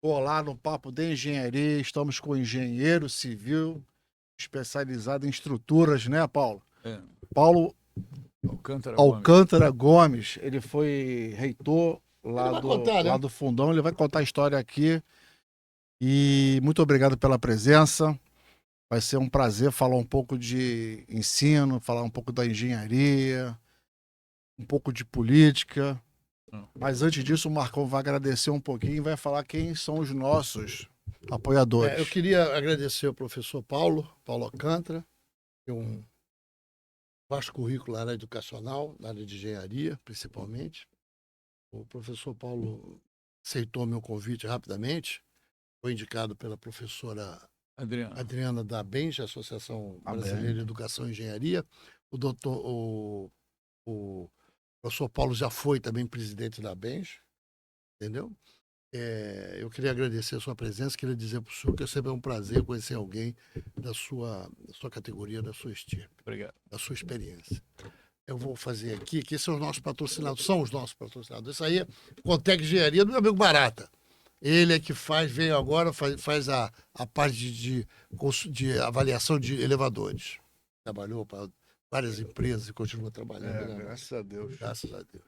Olá, no Papo de Engenharia, estamos com o engenheiro civil especializado em estruturas, né, Paulo? É, Paulo Alcântara Gomes. Alcântara Gomes, ele foi reitor Ele vai contar, lá né? do Fundão, ele vai contar a história aqui. E muito obrigado pela presença. Vai ser um prazer falar um pouco de ensino, falar um pouco da engenharia, um pouco de política. Mas antes disso, o Marcão vai agradecer um pouquinho e vai falar quem são os nossos apoiadores. Eu queria agradecer ao professor Paulo Alcântara, tem um vasto currículo na área educacional, na área de engenharia, principalmente. O professor Paulo aceitou meu convite rapidamente, foi indicado pela professora Adriana da Benj, Associação Brasileira de Educação e Engenharia. O professor Paulo já foi também presidente da Benj, entendeu? Eu queria agradecer a sua presença, queria dizer para o senhor que é sempre um prazer conhecer alguém da sua categoria, da sua estirpe. Obrigado. Da sua experiência. Eu vou fazer aqui, que esses são os nossos patrocinadores, são os nossos patrocinadores. Isso aí é Contec Engenharia do meu amigo Barata. Ele é que veio agora, faz a parte de avaliação de elevadores. Trabalhou para várias empresas e continua trabalhando. Né? Graças a Deus. Graças a Deus.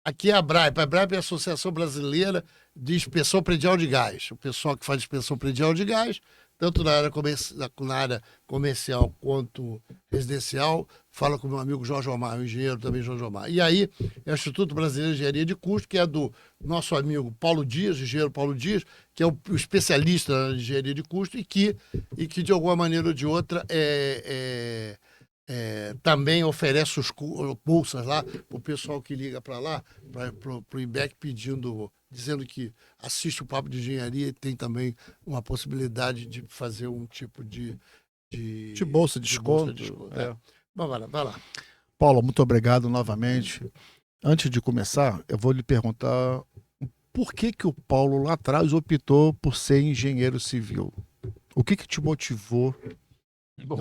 Aqui é a BRAIP. A BRAIP é a Associação Brasileira de Inspeção Predial de Gás. O pessoal que faz inspeção predial de gás, tanto na área comercial quanto residencial, fala com o meu amigo Jorge Omar, o engenheiro também Jorge Omar. E aí, é o Instituto Brasileiro de Engenharia de Custo, que é do nosso amigo Paulo Dias, engenheiro Paulo Dias, que é o especialista na engenharia de custo e que de alguma maneira ou de outra também oferece os bolsas lá para o pessoal que liga para lá, para o IBEC, dizendo que assiste o Papo de Engenharia e tem também uma possibilidade de fazer um tipo de bolsa de desconto. Vai lá. Paulo, muito obrigado novamente. Antes de começar, eu vou lhe perguntar por que o Paulo lá atrás optou por ser engenheiro civil? O que te motivou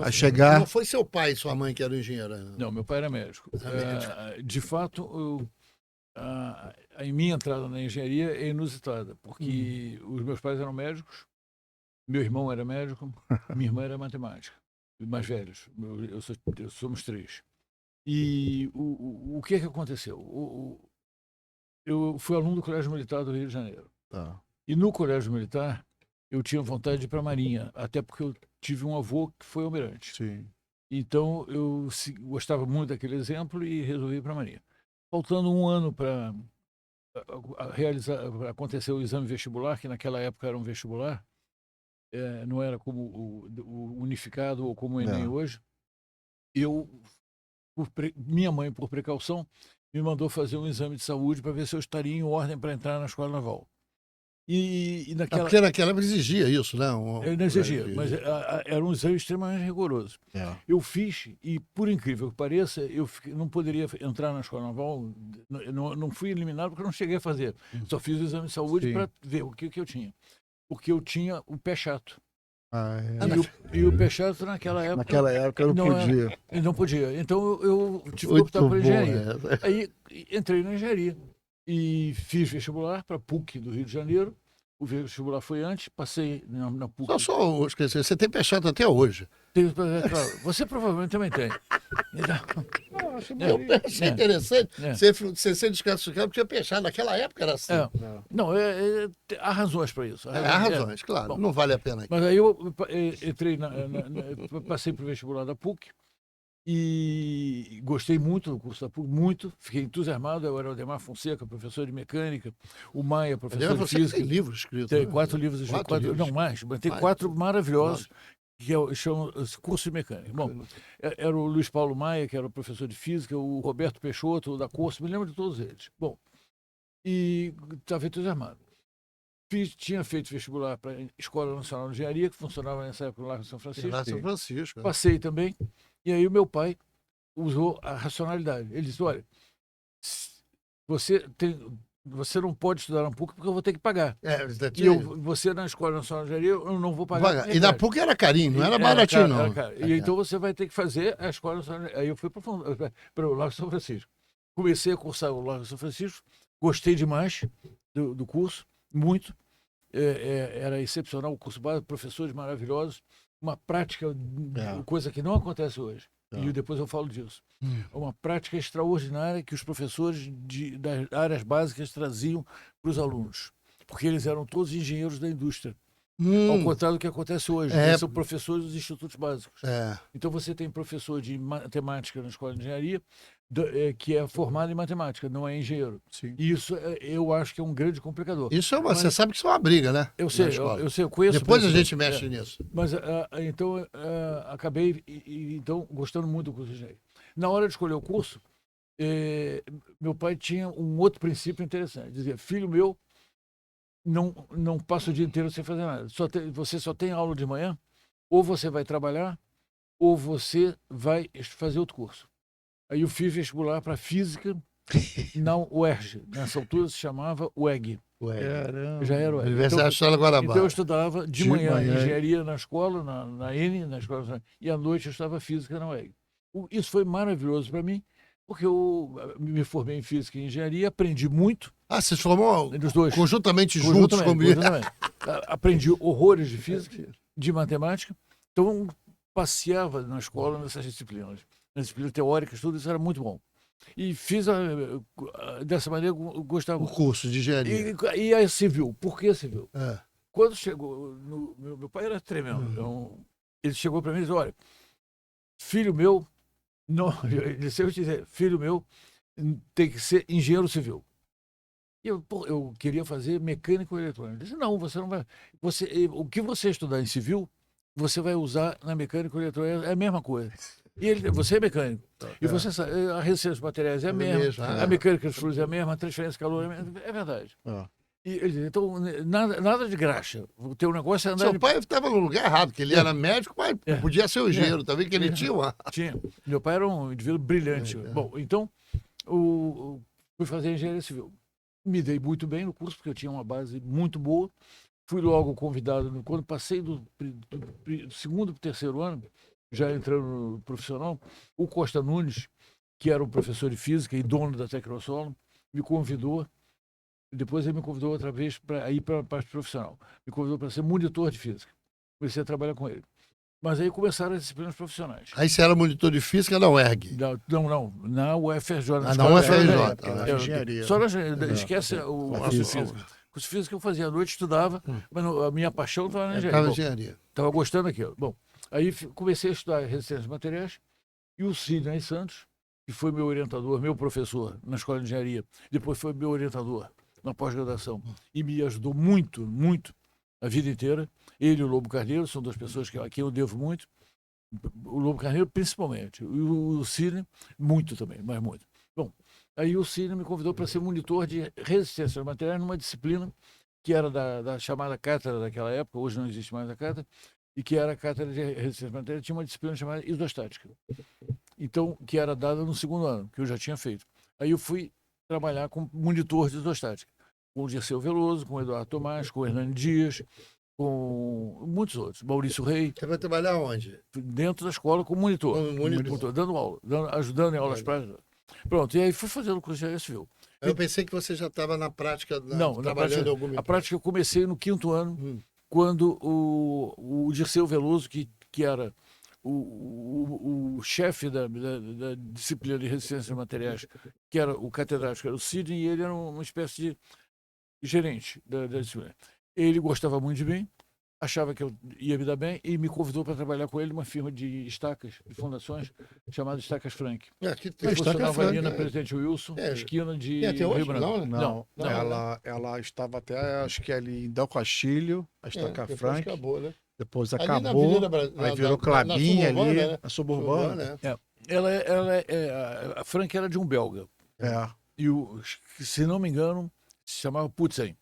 a chegar... Não foi seu pai e sua mãe que eram engenheiros? Não, meu pai era médico. De fato, a minha entrada na engenharia é inusitada, porque os meus pais eram médicos, meu irmão era médico, minha irmã era matemática, mais velhos, somos três. E o que aconteceu? Eu fui aluno do Colégio Militar do Rio de Janeiro. Tá. E no Colégio Militar, eu tinha vontade de ir para a Marinha, até porque eu tive um avô que foi almirante. Sim. Então, eu gostava muito daquele exemplo e resolvi ir para a Marinha. Faltando um ano para acontecer o exame vestibular, que naquela época era um vestibular, não era como o unificado ou como o Enem hoje, minha mãe, por precaução, me mandou fazer um exame de saúde para ver se eu estaria em ordem para entrar na Escola Naval. Porque naquela época exigia isso, né? Não exigia, mas era um exame extremamente rigoroso. Eu fiz, e por incrível que pareça, eu não poderia entrar na Escola Naval, não fui eliminado porque eu não cheguei a fazer. Só fiz o exame de saúde para ver o que eu tinha. Porque eu tinha o pé chato. E o pé chato naquela época eu não podia. Não podia. Então eu tive que optar por engenharia. Aí entrei na engenharia e fiz vestibular para PUC do Rio de Janeiro. O vestibular foi antes, passei na PUC. Só esqueci, você tem pé chato até hoje. Claro, você provavelmente também tem. Isso é interessante. Você ser desclassificado porque tinha pé chato. Naquela época era assim. Não, há razões para isso. Há razões, claro. Bom, não vale a pena. Mas aí eu entrei, passei para o vestibular da PUC. E gostei muito do curso da PUC, muito, fiquei entusiasmado. Eu era o Ademar Fonseca, professor de mecânica, o Maia, professor de física. Tem livros escritos. Tem 4 livros escritos, não mais, mas tem 4 maravilhosos, que chamam curso de mecânica. Bom, era o Luiz Paulo Maia, que era o professor de física, o Roberto Peixoto, o da Corso, me lembro de todos eles. Bom, e estava entusiasmado. Tinha feito vestibular para a Escola Nacional de Engenharia, que funcionava nessa época lá em São Francisco. Lá em São Francisco. Passei também. E aí o meu pai usou a racionalidade. Ele disse, olha, você não pode estudar na PUC porque eu vou ter que pagar. Você na Escola Nacional de Engenharia, eu não vou pagar. E na PUC era carinho, não era baratinho, não. E então você vai ter que fazer a Escola Nacional de Engenharia. Aí eu fui para o Largo São Francisco. Comecei a cursar o Largo São Francisco, gostei demais do curso, muito. era excepcional, o curso básico, professores maravilhosos, uma prática, coisa que não acontece hoje. E depois eu falo disso. Uma prática extraordinária que os professores das áreas básicas traziam para os alunos, porque eles eram todos engenheiros da indústria. Ao contrário do que acontece hoje, eles são professores dos institutos básicos. Então você tem professor de matemática na escola de engenharia, que é formado em matemática, não é engenheiro. Sim. E isso eu acho que é um grande complicador. Isso é você sabe que isso é uma briga, né? Eu sei, eu conheço. Depois a gente mexe nisso. Mas então acabei então gostando muito do curso de engenharia. Na hora de escolher o curso, meu pai tinha um outro princípio interessante. Dizia, filho meu, não passa o dia inteiro sem fazer nada. Você só tem aula de manhã, ou você vai trabalhar, ou você vai fazer outro curso. Aí eu fiz vestibular para física na UERJ. Nessa altura se chamava UEG. Já era UEG. Universidade Estadual Guarabara. Então eu estudava de manhã engenharia na escola, na N, na escola, e à noite eu estudava física na UEG. Isso foi maravilhoso para mim, porque eu me formei em física e engenharia, aprendi muito. Você se formou dos dois. Conjuntamente juntos comigo? Aprendi horrores de física, de matemática. Então, passeava na escola nessas disciplinas. Nas disciplinas teóricas, tudo isso era muito bom. E fiz, dessa maneira, eu gostava. O curso de engenharia. E a civil. Por que civil? Quando chegou, meu pai era tremendo. Então, ele chegou para mim e disse, olha, filho meu, ele disse, eu te dizer, filho meu tem que ser engenheiro civil. E eu queria fazer mecânico eletrônico. Ele disse, não, você não vai. O que você estudar em civil, você vai usar na mecânico eletrônico, é a mesma coisa. E você é mecânico. E você sabe, a resistência dos materiais é a mesma, a mecânica dos fluidos é a mesma, a transferência de calor é a mesma. É verdade. E ele disse, então, nada de graxa. O teu negócio é andar... Seu pai estava no lugar errado, porque ele era médico, mas podia ser o engenheiro também, que ele tinha uma... Tinha. Meu pai era um indivíduo brilhante. Bom, então, fui fazer engenharia civil. Me dei muito bem no curso, porque eu tinha uma base muito boa. Fui logo convidado, quando passei do segundo para o terceiro ano, já entrando no profissional, o Costa Nunes, que era um professor de física e dono da Tecnosolo, me convidou. Depois ele me convidou outra vez para ir para a parte profissional. Me convidou para ser monitor de física. Comecei a trabalhar com ele. Mas aí começaram as disciplinas profissionais. Aí você era monitor de física na UERG? Não, na UFRJ. Na UFRJ. Engenharia. Só esquece o curso de física. O curso de física eu fazia à noite, estudava, mas a minha paixão estava na engenharia. Estava gostando daquilo. Bom, aí comecei a estudar resistência de materiais e o Sidney Santos, que foi meu orientador, meu professor na escola de engenharia, depois foi meu orientador na pós-graduação e me ajudou muito, muito a vida inteira. Ele e o Lobo Carneiro são duas pessoas a quem eu devo muito. O Lobo Carneiro, principalmente. E o Sidney, muito também, mas muito. Bom, aí o Sidney me convidou para ser monitor de resistência aos materiais numa disciplina que era da chamada cátedra daquela época, hoje não existe mais a cátedra, e que era a cátedra de resistência aos materiais, tinha uma disciplina chamada isostática. Então, que era dada no segundo ano, que eu já tinha feito. Aí eu fui trabalhar como monitor de isostática, com o Dirceu Veloso, com o Eduardo Tomás, com o Hernani Dias, com muitos outros. Maurício Rei. Você vai trabalhar onde? Dentro da escola como monitor. Dando aula, ajudando em aulas práticas. Pronto, e aí fui fazendo o curso de engenharia civil. Eu pensei que você já estava na prática, trabalhando em alguma... A prática eu comecei no 5º ano, quando o Dirceu Veloso, que era o chefe da disciplina de resistência a materiais, que era o catedrático, era o Sidney, e ele era uma espécie de gerente da disciplina. Ele gostava muito de mim, achava que eu ia me dar bem e me convidou para trabalhar com ele numa firma de estacas, de fundações, chamada Estacas Frank. Que funcionava ali na Presidente Wilson, esquina de Rio Branco. Não. Ela estava até, acho que ali em Del Castilho, a Estaca Frank. Acabou, né? Depois acabou, aí virou Clabinha ali, na Suburbana. A Frank era de um belga. E se não me engano, se chamava Putzen.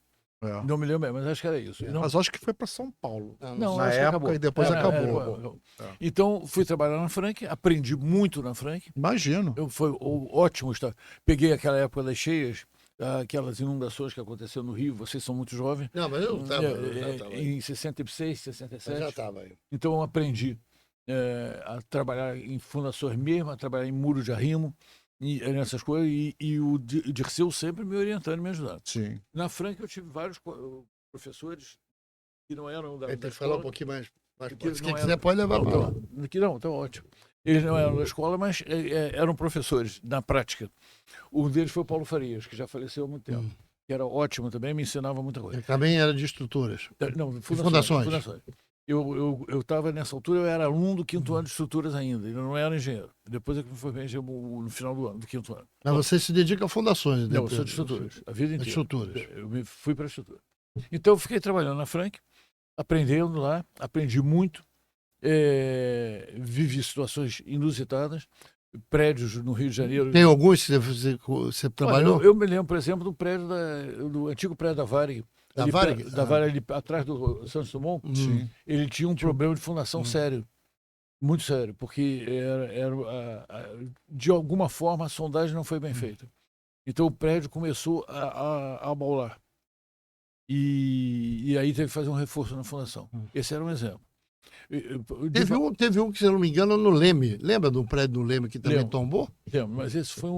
Não me lembro bem, mas acho que era isso. Mas acho que foi para São Paulo. Não, na época, e depois acabou. Então, fui trabalhar na Frank, aprendi muito na Frank. Imagino. Foi ótimo estar. Peguei aquela época das cheias, aquelas inundações que aconteceram no Rio, vocês são muito jovens. Não, mas eu estava. Em 66, 67. Eu já estava aí. Então, eu aprendi a trabalhar em fundações mesmo, a trabalhar em muro de arrimo, e nessas coisas, e o Dirceu sempre me orientando e me ajudando. Sim. Na Frank eu tive vários professores que não eram da Aí tem que escola. falar um pouquinho mais. Que Se não quiser, era- pode levar para lá. Não, tá ótimo. Eles não eram da escola, mas eram professores na prática. Um deles foi o Paulo Farias, que já faleceu há muito tempo. Que era ótimo também, me ensinava muita coisa. Ele também era de estruturas. Não, fundações. Eu estava nessa altura, eu era aluno do 5º ano de estruturas ainda, eu não era engenheiro. Depois é que me formei no final do ano, do 5º ano. Mas você se dedica a fundações. Não, eu sou de estruturas, a vida inteira. Estruturas. Eu fui para a estrutura. Então eu fiquei trabalhando na Frank, aprendendo lá, aprendi muito, vivi situações inusitadas, prédios no Rio de Janeiro. Tem alguns que você trabalhou? Olha, eu me lembro, por exemplo, do prédio do antigo prédio da Varig. Da Varig? Da Varig, ali atrás do Santos Dumont. Sim. Ele tinha um problema de fundação sério. Muito sério, porque de alguma forma a sondagem não foi bem feita. Então o prédio começou a abaular. E aí teve que fazer um reforço na fundação. Esse era um exemplo. Teve um que, se eu não me engano, no Leme. Lembra do prédio no Leme que também Lembro. tombou? Mas esse foi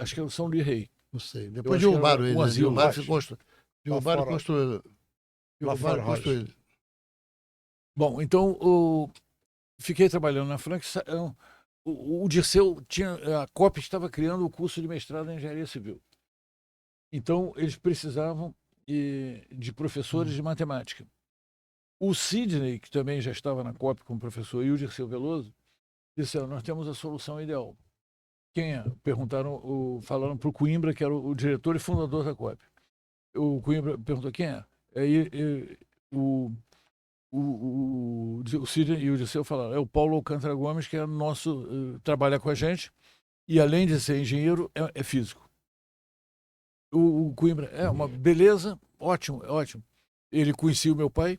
acho que era o São Luís Rei. Não sei. Eu Depois acho que derrubaram era ele. um asilo, Derrubaram acho. e derrubaram e construíram. Lá fora, Construíram. Bom, então fiquei trabalhando na Frank. O Dirceu a COP estava criando o curso de mestrado em engenharia civil. Então eles precisavam de professores de matemática. O Sidney, que também já estava na COP como professor, e o Dirceu Veloso, disseram: nós temos a solução ideal. Quem é? Falaram para o Coimbra, que era o diretor e fundador da COP. O Coimbra perguntou: quem é? Aí o Sidney e o Dirceu falaram: é o Paulo Alcântara Gomes, que é nosso, trabalha com a gente, e além de ser engenheiro, é físico. O Coimbra, uma beleza, ótimo, ótimo. Ele conhecia o meu pai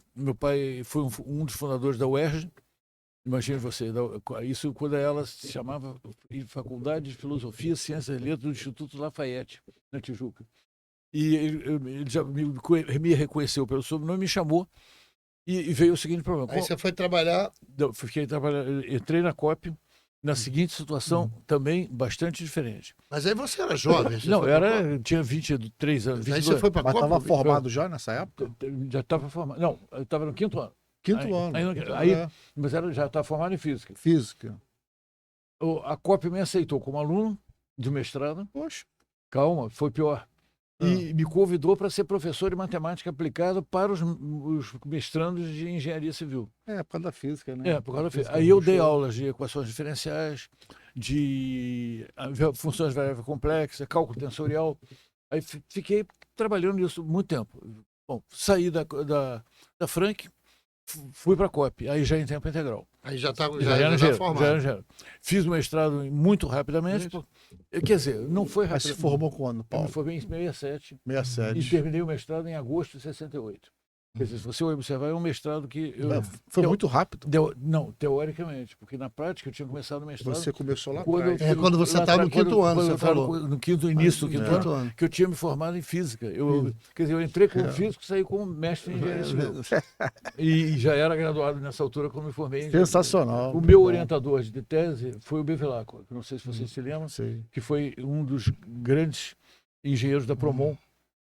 foi um dos fundadores da UERJ. Imagine você, isso quando ela se chamava Faculdade de Filosofia, Ciências e Letras do Instituto Lafayette, na Tijuca. E ele já me reconheceu pelo sobrenome, me chamou e veio o seguinte problema. Aí você foi trabalhar. Entrei na COP na seguinte situação, também bastante diferente. Mas aí você era jovem. Você Não, foi tinha 23 anos. Aí 22. você foi para a Mas Copa? estava formado já nessa época? Já estava formado. Não, eu estava no 5º ano. Quinto ano. Mas já estava formado em física. Física. A COP me aceitou como aluno de mestrado. Poxa. Calma, foi pior. E me convidou para ser professor de matemática aplicada para os mestrandos de engenharia civil. Por causa da física, né? Por causa da física. Aí eu dei aulas de equações diferenciais, de funções variáveis complexas, cálculo tensorial. Aí fiquei trabalhando nisso muito tempo. Bom, saí da Frank, fui para a COP, aí já em tempo integral. Aí já estava formado. Já. Fiz o mestrado muito rapidamente. Quer dizer, não foi rápido. Mas se formou quando, Paulo? Eu me formei em 67. 67. E terminei o mestrado em agosto de 68. Quer dizer, se você observar, é um mestrado que... Foi muito rápido. Não, teoricamente, porque na prática eu tinha começado o mestrado... Você começou lá quando atrás. Quando você estava no 5º ano, você falou. No início do 5º ano, que eu tinha me formado em física. Quer dizer, eu entrei como físico e saí como mestre em engenharia civil. E já era graduado nessa altura quando me formei em engenharia. Sensacional. O meu orientador de tese foi o Bevilacqua, que não sei se vocês se lembram, que foi um dos grandes engenheiros da Promon.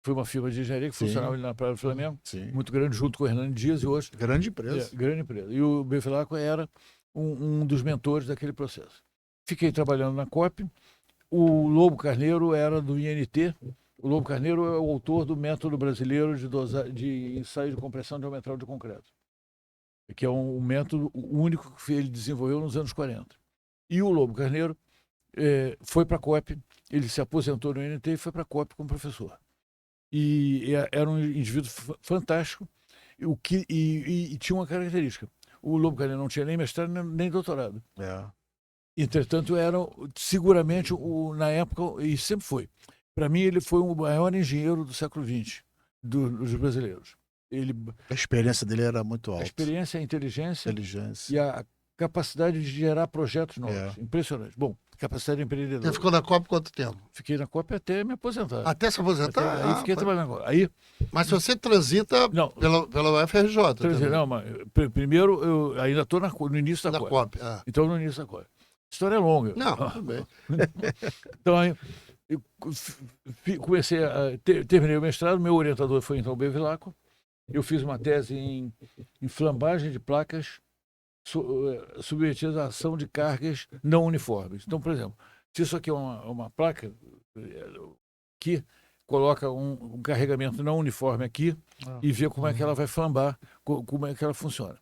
Foi uma firma de engenharia que funcionava ali na Praia do Flamengo, muito grande, junto com o Hernani Dias, e hoje... Grande empresa. Grande empresa. E o Bevilacqua era um dos mentores daquele processo. Fiquei trabalhando na COP. O Lobo Carneiro era do INT. O Lobo Carneiro é o autor do método brasileiro de ensaio de compressão geometral de concreto, que é um método único que ele desenvolveu nos anos 40. E o Lobo Carneiro foi para a COP, ele se aposentou no INT e foi para a COP como professor. E era um indivíduo fantástico e tinha uma característica. O Lobo Carneiro não tinha nem mestrado nem doutorado. Entretanto, era seguramente, na época, e sempre foi. Para mim, ele foi o maior engenheiro do século XX, dos brasileiros. A experiência dele era muito alta. A experiência, a inteligência. E a capacidade de gerar projetos novos. Impressionante. Bom, capacidade empreendedora. Você ficou na COP quanto tempo? Fiquei na COP até me aposentar. Até se aposentar? Aí fiquei trabalhando agora. Mas você transita pela UFRJ? Não, mas primeiro eu ainda estou no início da COP. Então, no início da COP. A história é longa. Não, tudo bem. Então, aí, eu comecei terminei o mestrado, meu orientador foi então o Bevilacqua, eu fiz uma tese em flambagem de placas submetidas à ação de cargas não uniformes. Então, por exemplo, se isso aqui é uma placa que coloca um carregamento não uniforme aqui e vê como é que ela vai flambar, como é que ela funciona.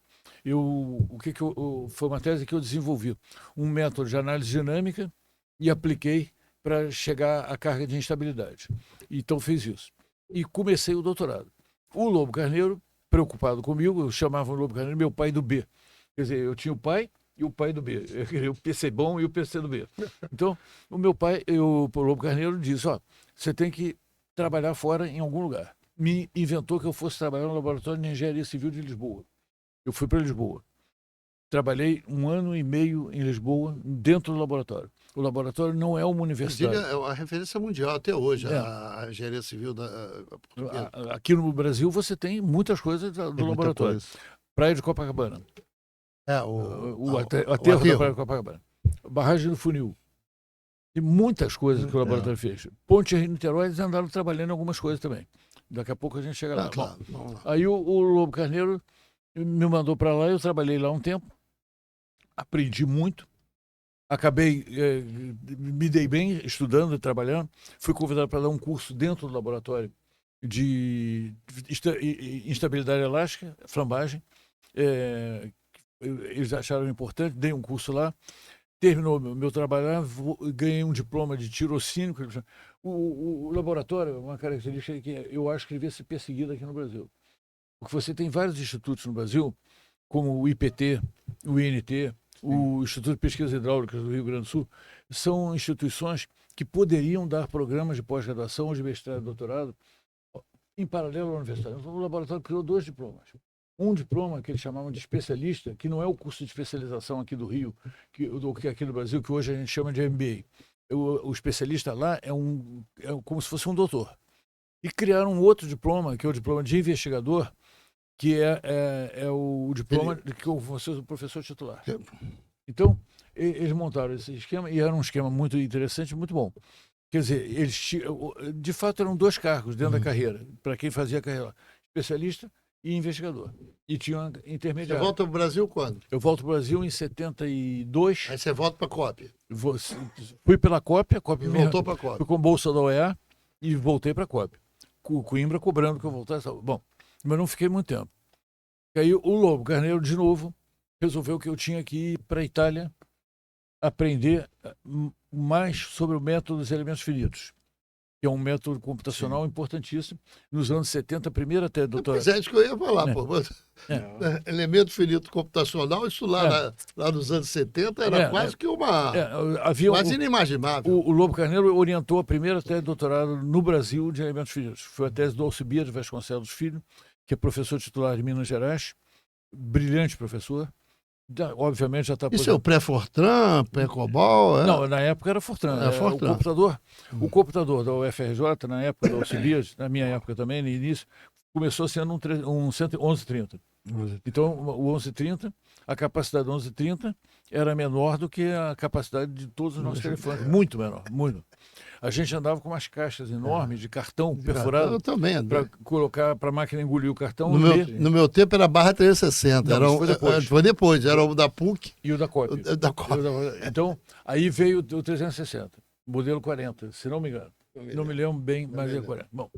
Foi uma tese que eu desenvolvi, um método de análise dinâmica e apliquei para chegar à carga de instabilidade. Então fiz isso. E comecei o doutorado. O Lobo Carneiro, preocupado comigo, eu chamava o Lobo Carneiro meu pai do B. Quer dizer, eu tinha o pai e o pai do B. Eu queria o PC bom e o PC do B. Então, o meu pai, o Lobo Carneiro, disse, você tem que trabalhar fora em algum lugar. Me inventou que eu fosse trabalhar no Laboratório de Engenharia Civil de Lisboa. Eu fui para Lisboa. Trabalhei 1 ano e meio em Lisboa, dentro do laboratório. O laboratório não é uma universidade. É a referência mundial até hoje, a engenharia civil Aqui no Brasil você tem muitas coisas do laboratório. Praia de Copacabana. O aterro da Praia de Copacabana. Barragem do Funil. E muitas coisas que o laboratório fez. Ponte Rio-Niterói, eles andaram trabalhando em algumas coisas também. Daqui a pouco a gente chega lá. Claro, aí o Lobo Carneiro me mandou para lá, eu trabalhei lá um tempo, aprendi muito, acabei, me dei bem estudando e trabalhando, fui convidado para dar um curso dentro do laboratório de instabilidade elástica, flambagem, eles acharam importante, dei um curso lá, terminou meu trabalho, ganhei um diploma de tirocínio. O laboratório é uma característica que eu acho que devia ser perseguida aqui no Brasil. Porque você tem vários institutos no Brasil, como o IPT, o INT, o Instituto de Pesquisas Hidráulicas do Rio Grande do Sul, são instituições que poderiam dar programas de pós-graduação ou de mestrado e doutorado em paralelo à universidade. Então, o laboratório criou 2 diplomas. Um diploma que eles chamavam de especialista, que não é o curso de especialização aqui do Rio, que aqui no Brasil, que hoje a gente chama de MBA. O especialista lá é como se fosse um doutor. E criaram um outro diploma, que é o diploma de investigador, que é o diploma que eu vou ser o professor titular. Então, eles montaram esse esquema, e era um esquema muito interessante, muito bom. Quer dizer, de fato eram 2 cargos dentro da carreira, para quem fazia a carreira, especialista e investigador. E tinha uma intermediária. Você volta para o Brasil quando? Eu volto para o Brasil em 72. Aí você volta para a COP. Fui pela COP, a COP E voltou para a COP. Fui com bolsa da OEA e voltei para a COP. O Coimbra cobrando que eu voltasse. Bom, mas não fiquei muito tempo. Aí o Lobo Carneiro, de novo, resolveu que eu tinha que ir para a Itália aprender mais sobre o método dos elementos finitos, que é um método computacional importantíssimo. Nos anos 70, primeiro até doutorado. Pois é, isso que eu ia falar, pô. Elemento finito computacional, isso lá nos anos 70 era quase que uma... quase inimaginável. O Lobo Carneiro orientou a primeira tese de doutorado no Brasil de elementos finitos. Foi a tese do Alcibiades Vasconcelos Filho, que é professor titular de Minas Gerais, brilhante professor. Obviamente já está... Isso é o pré-Fortran, pré-Cobol? Não, na época era Fortran. Fortran. O computador da UFRJ, na época do Alcibiades, na minha época também, no início, começou sendo um 1130. Então, o 1130, a capacidade do 1130 era menor do que a capacidade de todos os nossos telefones. Muito menor, muito. A gente andava com umas caixas enormes de cartão perfurado. Eu também. Para colocar, para a máquina engolir o cartão. No meu tempo era barra 360. Foi depois. Era o da PUC. E o da COP. Então, aí veio o 360, modelo 40, se não me engano. Não me lembro bem, mas é 40. Bom,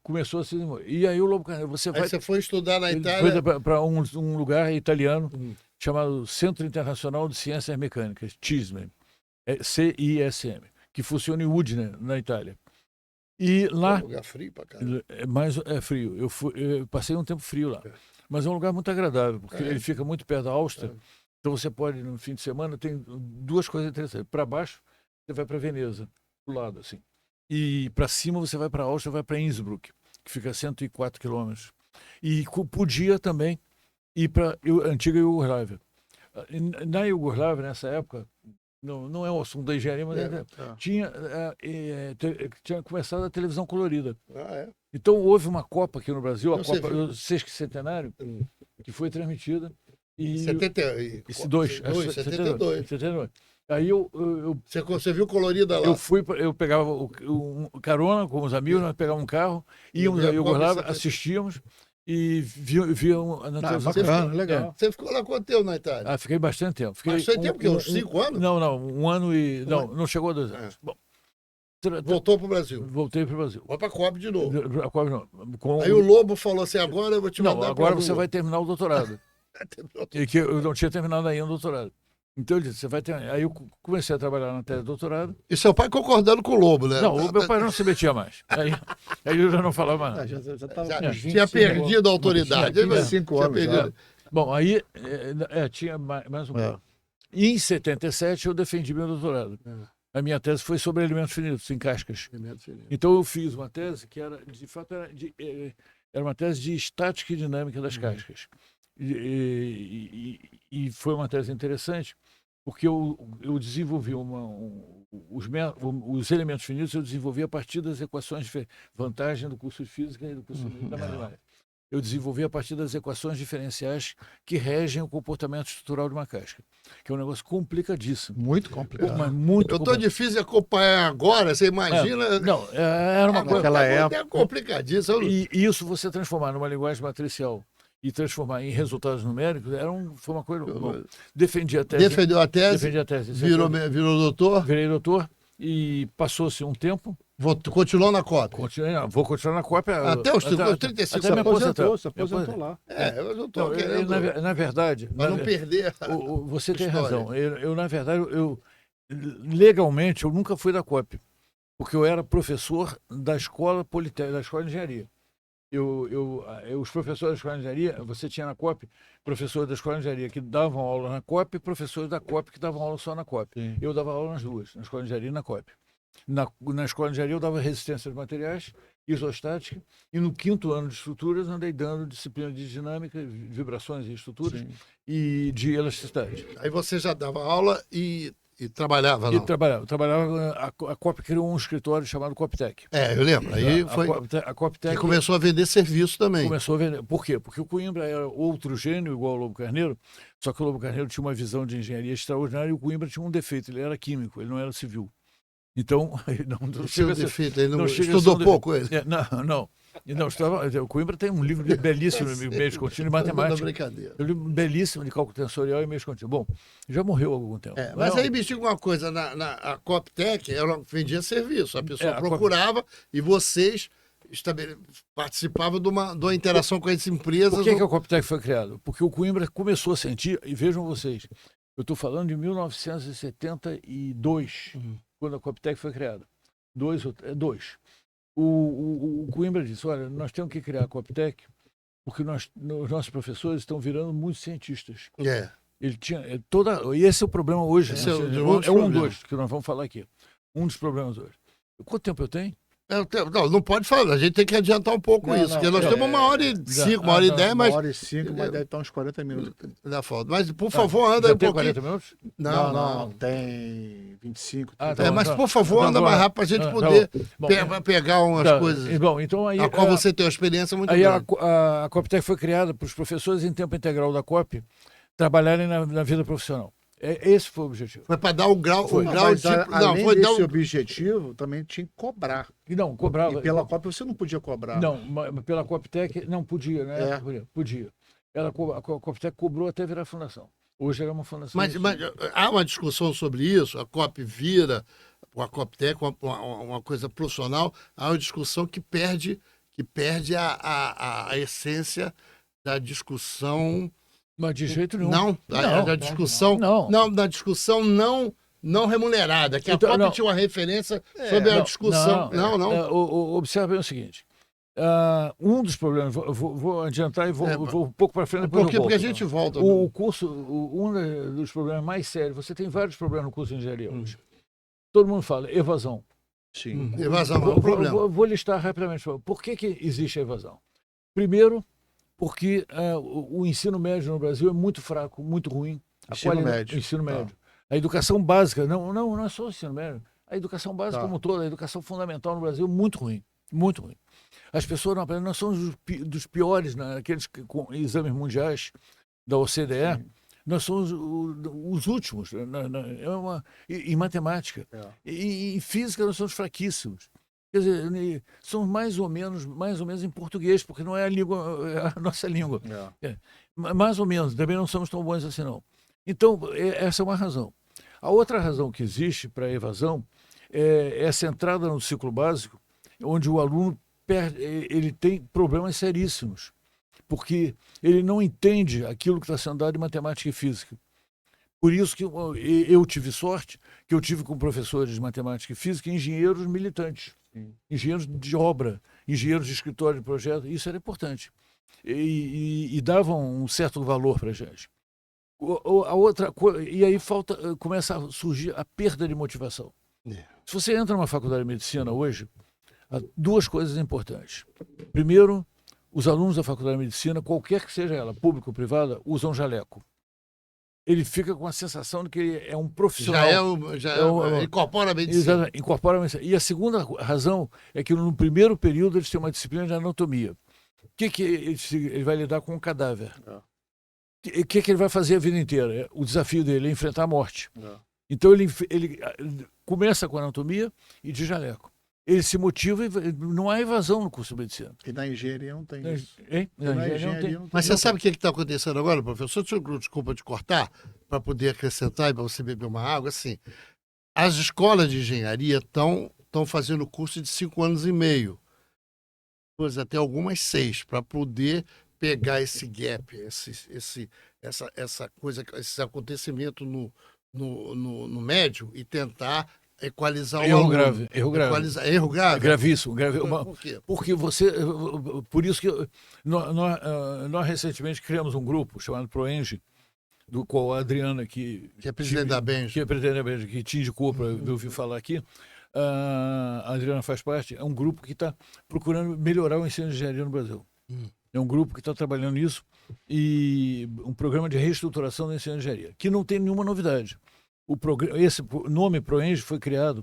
começou assim. E aí o Lobo Carneiro, você foi estudar na Itália? Foi para um lugar italiano chamado Centro Internacional de Ciências Mecânicas, CISM, CISM, que funciona em Udine, na Itália. E lá... É um lugar frio pra caramba. É frio. Eu passei um tempo frio lá. Mas é um lugar muito agradável, porque ele fica muito perto da Áustria. Então você pode, no fim de semana, tem 2 coisas interessantes. Para baixo, você vai para Veneza, do lado, assim. E para cima você vai para a Áustria, vai para Innsbruck, que fica a 104 quilômetros. E podia também ir para a antiga Iugoslávia. Na Iugoslávia, nessa época, não é o assunto da engenharia, mas tinha começado a televisão colorida. Então houve uma Copa aqui no Brasil, a Copa do Sesquicentenário, que foi transmitida. 72. Aí Você viu colorida lá? eu pegava o carona com os amigos, nós pegávamos um carro, íamos a Iugoslávia, assistíamos e víamos na televisão. Bacana, legal. Você ficou lá quanto tempo na Itália? Fiquei bastante tempo. Bastante tempo, que uns 5 anos? Não, 1 ano e... Não chegou a 2 anos. Bom, voltou pro Brasil? Voltei para o Brasil. Vai pra Coab de novo. Aí o Lobo falou assim, agora eu vou te mandar agora você vai terminar o doutorado. E que eu não tinha terminado ainda o doutorado. Então ele disse, você vai ter. Aí eu comecei a trabalhar na tese de doutorado. E seu pai concordando com o Lobo, né? Não, o meu pai não se metia mais. Aí eu já não falava mais nada. Tinha perdido a autoridade. 25 anos já. Bom, aí tinha mais um pouco. E em 77 eu defendi meu doutorado. A minha tese foi sobre elementos finitos, em cascas. Então eu fiz uma tese que era, de fato, era uma tese de estática e dinâmica das cascas. E foi uma tese interessante, porque eu desenvolvi os elementos finitos, eu desenvolvi a partir das equações de vantagem do curso de física e do curso da matemática. Eu desenvolvi a partir das equações diferenciais que regem o comportamento estrutural de uma casca, que é um negócio complicadíssimo. Muito complicado. Mas muito eu estou difícil de acompanhar agora, você imagina... Não, era uma coisa... Naquela época... É complicadíssimo. E isso você transformar numa linguagem matricial e transformar em resultados numéricos, foi uma coisa... Bom, defendi a tese. Defendeu a tese. Defendi a tese. Virou doutor. Virei doutor e passou-se um tempo. Continuou na Coab? Vou continuar na Coab. Até os 35 anos. Se aposentou lá. Eu estou querendo... Na verdade... Para não perder você tem razão. Na verdade, legalmente, eu nunca fui da Coab, porque eu era professor da Escola Politécnica, da Escola de Engenharia. Os professores da Escola de Engenharia, você tinha na COP professores da Escola de Engenharia que davam aula na COP e professores da COP que davam aula só na COP. Sim. Eu dava aula nas duas, na Escola de Engenharia e na COP. Na Escola de Engenharia eu dava resistência de materiais, isostática, e no 5º ano de estruturas andei dando disciplina de dinâmica, vibrações e estruturas. Sim. E de elasticidade. Aí você já dava aula e trabalhava, não? Trabalhava. A COP criou um escritório chamado Coptec. Eu lembro. Aí a Coptec começou a vender serviço também. Começou a vender. Por quê? Porque o Coimbra era outro gênio, igual ao Lobo Carneiro, só que o Lobo Carneiro tinha uma visão de engenharia extraordinária e o Coimbra tinha um defeito, ele era químico, ele não era civil. Então, não tinha um defeito, ele não estudou pouco ele. Não. O Coimbra tem um livro belíssimo de meios contínuos de matemática. Brincadeira. Um livro belíssimo de cálculo tensorial e meios contínuos. Bom, já morreu há algum tempo. Mas aí me diga uma coisa, a Coptec, ela vendia serviço, a pessoa procurava e vocês participavam de uma interação com as empresas. Por que a Coptec foi criada? Porque o Coimbra começou a sentir, e vejam vocês, eu estou falando de 1972, quando a Coptec foi criada. Dois. O Coimbra disse, olha, nós temos que criar a Coptec porque os nossos professores estão virando muitos cientistas. Ele tinha e esse é o problema hoje. Um dos que nós vamos falar aqui. Um dos problemas hoje. Quanto tempo eu tenho? Não pode falar, a gente tem que adiantar um pouco isso, porque nós temos 1h05, 1h10, mas... 1h05, mas deve estar uns 40 minutos. Dá falta. Mas, por favor, anda um pouquinho. 40 minutos? Não, tem 25. Mas, por favor, anda mais rápido para a gente poder pegar umas coisas então, aí, a qual você tem uma experiência muito grande. Aí a Coptec foi criada para os professores em tempo integral da COP trabalharem na vida profissional. Esse foi o objetivo. Foi para dar um grau de... Além desse objetivo, também tinha que cobrar. Não, cobrava. E pela COP você não podia cobrar. Não, pela Coptec não podia, né? Podia. A Coptec cobrou até virar fundação. Hoje era uma fundação. Mas há uma discussão sobre isso, a COP vira, a Coptec, uma coisa profissional, há uma discussão que perde a essência da discussão... Mas de jeito nenhum. Da discussão não remunerada, que a COP tinha uma referência sobre a discussão. Observe o seguinte, um dos problemas, vou adiantar e vou um pouco para frente. Porque a gente volta. Um dos problemas mais sérios, você tem vários problemas no curso de engenharia hoje. Todo mundo fala evasão. Sim. Evasão é um problema. Vou listar rapidamente. Por que existe a evasão? Primeiro, porque o ensino médio no Brasil é muito fraco, muito ruim. Ensino médio. A educação básica, não é só o ensino médio. A educação básica como toda, a educação fundamental no Brasil é muito ruim. Muito ruim. As pessoas não aprendem, nós somos dos piores, aqueles com exames mundiais da OCDE. Nós somos os últimos em matemática. Em física nós somos fraquíssimos. Quer dizer, somos mais ou menos em português, porque não é a nossa língua. Mais ou menos, também não somos tão bons assim, não. Então, essa é uma razão. A outra razão que existe para a evasão é centrada no ciclo básico, onde o aluno ele tem problemas seríssimos, porque ele não entende aquilo que está sendo dado em matemática e física. Por isso que eu tive sorte, que eu tive com professores de matemática e física, engenheiros militantes, engenheiros de obra, engenheiros de escritório de projeto, isso era importante. E davam um certo valor para a gente. E aí começa a surgir a perda de motivação. Se você entra numa faculdade de medicina hoje, há duas coisas importantes. Primeiro, os alunos da faculdade de medicina, qualquer que seja ela, pública ou privada, usam jaleco. Ele fica com a sensação de que é um profissional. Incorpora a medicina. Incorpora a medicina. E a segunda razão é que no primeiro período eles têm uma disciplina de anatomia. O que ele vai lidar com um cadáver? O que ele vai fazer a vida inteira? O desafio dele é enfrentar a morte. Então ele começa com anatomia e de jaleco. Ele se motiva e não há evasão no curso de medicina. E na engenharia não tem isso. Na engenharia não tem. Mas você sabe o que está acontecendo agora, professor? Desculpa te cortar, para poder acrescentar e para você beber uma água. Assim, as escolas de engenharia estão fazendo curso de 5 anos e meio, até algumas 6, para poder pegar esse gap, essa coisa, esse acontecimento no médio e tentar equalizar o aluno. Erro grave. Erro grave? Gravíssimo. Por quê? Porque por isso que nós recentemente criamos um grupo chamado ProEng, do qual a Adriana, que é presidente da Benj, que te indicou para eu ouvir falar aqui, a Adriana faz parte, é um grupo que está procurando melhorar o ensino de engenharia no Brasil. É um grupo que está trabalhando nisso, e um programa de reestruturação da ensino de engenharia, que não tem nenhuma novidade. Esse nome ProEng foi criado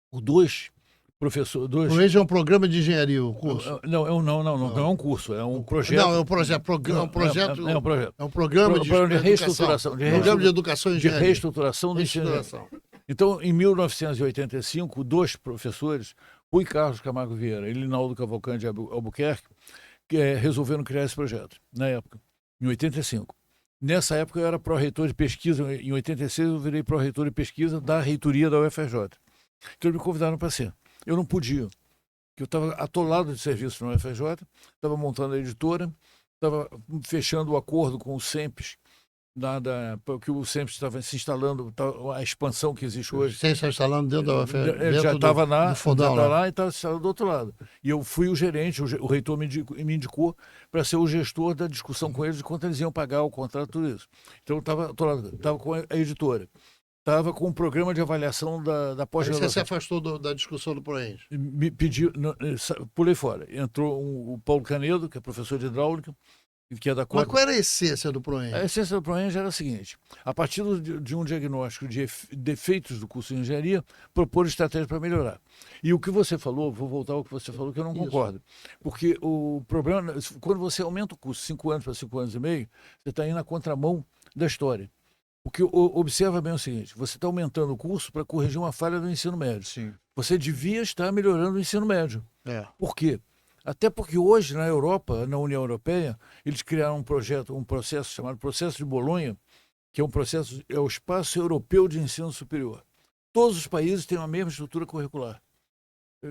por dois professores. ProEng é um programa de engenharia, o curso? Não é um curso, é um projeto. Não, é um projeto. É um programa de reestruturação. Programa de educação e engenharia. De reestruturação do ensino. Então, em 1985, dois professores, Rui Carlos Camargo Vieira e Linaldo Cavalcante Albuquerque, resolveram criar esse projeto, na época, em 85. Nessa época eu era pró-reitor de pesquisa, em 86 eu virei pró-reitor de pesquisa da reitoria da UFRJ. Então eles me convidaram para ser. Eu não podia, porque eu estava atolado de serviço na UFRJ, estava montando a editora, estava fechando o acordo com o SEMPES, porque o SEMPES estava se instalando, a expansão que existe hoje. Você está instalando dentro da UFRJ? Ele já estava lá e estava instalado do outro lado. E eu fui o gerente, o reitor me indicou para ser o gestor da discussão com eles de quanto eles iam pagar o contrato, tudo isso. Então eu estava com a editora. Estava com um programa de avaliação da pós-graduação. Você se afastou da discussão do ProEng? Me pediu, pulei fora. Entrou o Paulo Canedo, que é professor de hidráulica, que é da Mas qual era a essência do ProEng? A essência do ProEng era a seguinte: a partir de um diagnóstico de defeitos do curso de engenharia, propor estratégias para melhorar. E o que você falou, vou voltar ao que você falou, que eu não concordo. Porque o problema, quando você aumenta o curso 5 anos para 5 anos e meio, você está indo na contramão da história. Porque observa bem o seguinte: você está aumentando o curso para corrigir uma falha do ensino médio. Sim. Você devia estar melhorando o ensino médio. Por quê? Até porque hoje, na Europa, na União Europeia, eles criaram um processo chamado Processo de Bolonha, que é o Espaço Europeu de Ensino Superior. Todos os países têm a mesma estrutura curricular,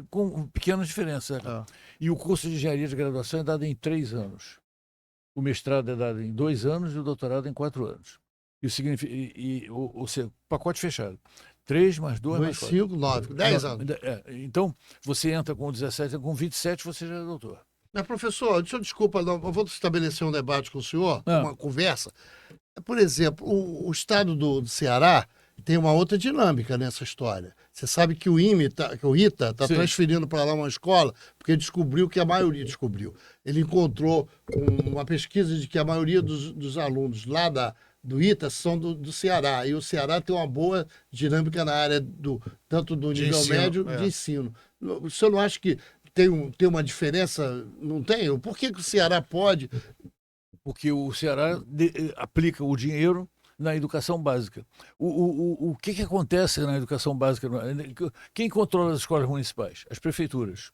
com pequenas diferenças. E o curso de engenharia de graduação é dado em 3 anos. O mestrado é dado em 2 anos e o doutorado em 4 anos. Isso significa, ou seja, pacote fechado. 3 mais 2 mais 4. 5, 9, 10 anos. Então, você entra com 17, com 27 você já é doutor. Mas, professor, desculpa, eu vou estabelecer um debate com o senhor, uma conversa. Por exemplo, o estado do Ceará tem uma outra dinâmica nessa história. Você sabe que o ITA está transferindo para lá uma escola porque descobriu que a maioria descobriu. Ele encontrou uma pesquisa de que a maioria dos alunos lá do ITA são do Ceará, e o Ceará tem uma boa dinâmica na área tanto do nível médio de ensino. O senhor não acha que tem uma diferença? Não tem? Por que o Ceará pode? porque o Ceará aplica o dinheiro na educação básica. O que acontece na educação básica? Quem controla as escolas municipais? As prefeituras.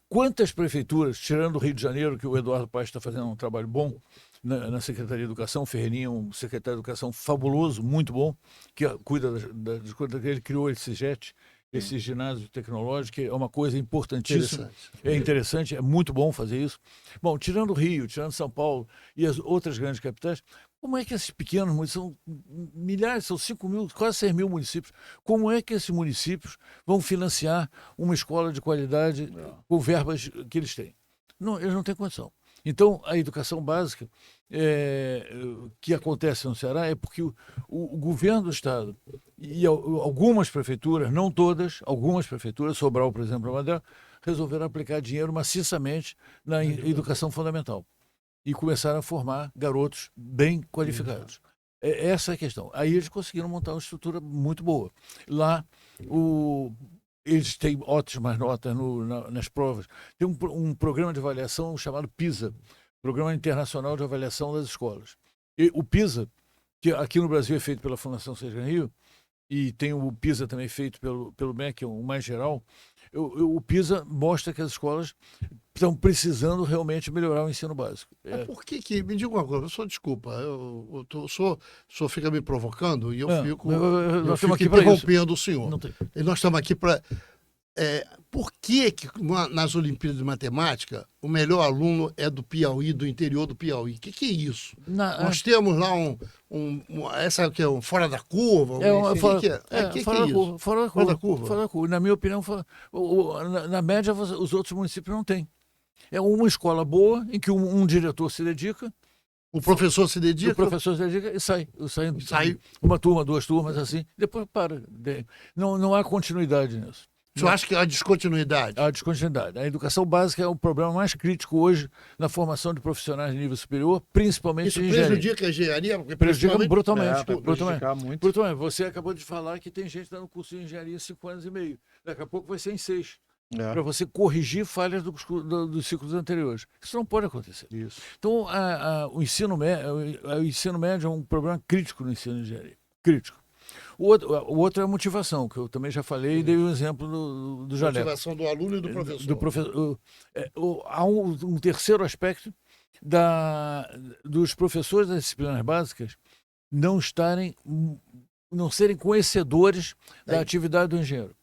Quantas prefeituras, tirando o Rio de Janeiro, que o Eduardo Paes está fazendo um trabalho bom na Secretaria de Educação, Ferreirinha, um secretário de Educação fabuloso, muito bom, que cuida das coisas, ele criou esse CIGET, esse ginásio tecnológico, que é uma coisa importantíssima. É interessante, é muito bom fazer isso. Bom, tirando o Rio, tirando São Paulo e as outras grandes capitais, como é que esses pequenos municípios, são milhares, são 5 mil, quase 6 mil municípios, como é que esses municípios vão financiar uma escola de qualidade com verbas que eles têm? Não, eles não têm condição. Então, a educação básica que acontece no Ceará é porque o governo do Estado e algumas prefeituras, não todas, algumas prefeituras, Sobral, por exemplo, a Madeira, resolveram aplicar dinheiro maciçamente na educação fundamental e começaram a formar garotos bem qualificados. Essa é a questão. Aí eles conseguiram montar uma estrutura muito boa. Lá, eles têm ótimas notas nas provas. Tem um programa de avaliação chamado PISA, Programa Internacional de Avaliação das Escolas. E o PISA, que aqui no Brasil é feito pela Fundação Sesgan Rio, e tem o PISA também feito pelo MEC, o mais geral, o PISA mostra que as escolas estão precisando realmente melhorar o ensino básico. Por que me diga uma coisa, só desculpa, o senhor fica me provocando e eu fico interrompendo o senhor. E nós estamos aqui para... por que nas Olimpíadas de Matemática o melhor aluno é do Piauí, do interior do Piauí? O que é isso? Nós temos lá essa que é um fora da curva? Fora da curva. Na minha opinião, na média, os outros municípios não têm. É uma escola boa em que um diretor se dedica. O professor se dedica? O professor se dedica e sai. Uma turma, 2 turmas, assim, depois para. Não há continuidade nisso. O senhor acha que há descontinuidade? Há descontinuidade. A educação básica é o problema mais crítico hoje na formação de profissionais de nível superior, principalmente em engenharia. Isso prejudica a engenharia? Prejudica brutalmente. Muito. Você acabou de falar que tem gente dando curso de engenharia 5 anos e meio. Daqui a pouco vai ser em 6. Para você corrigir falhas dos ciclos anteriores. Isso não pode acontecer. Isso. Então, o ensino médio é um problema crítico no ensino de engenharia. Crítico. O outro é a motivação, que eu também já falei e dei um exemplo do Jaleco. Motivação do aluno e do professor. Há um terceiro aspecto dos professores das disciplinas básicas não serem conhecedores da atividade do engenheiro.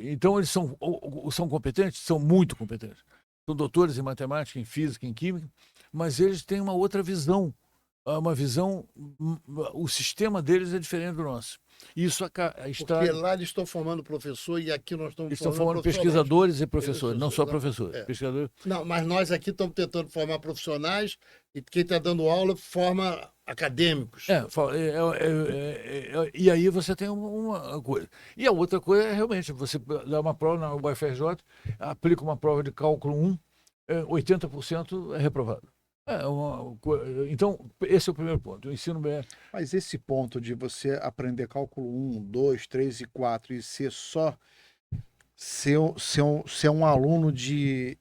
Então, eles são competentes? São muito competentes. São doutores em matemática, em física, em química, mas eles têm uma outra visão. O sistema deles é diferente do nosso. Isso está... Porque lá eles estão formando professor e aqui nós estamos formando pesquisadores e professores, não só professores. Pesquisadores. Não, mas nós aqui estamos tentando formar profissionais e quem está dando aula forma acadêmicos. E aí você tem uma coisa. E a outra coisa é realmente, você dá uma prova na UFRJ, aplica uma prova de cálculo 1, 80% é reprovado. Então, esse é o primeiro ponto. O ensino médio. Mas esse ponto de você aprender cálculo 1, 2, 3 e 4 e ser um aluno de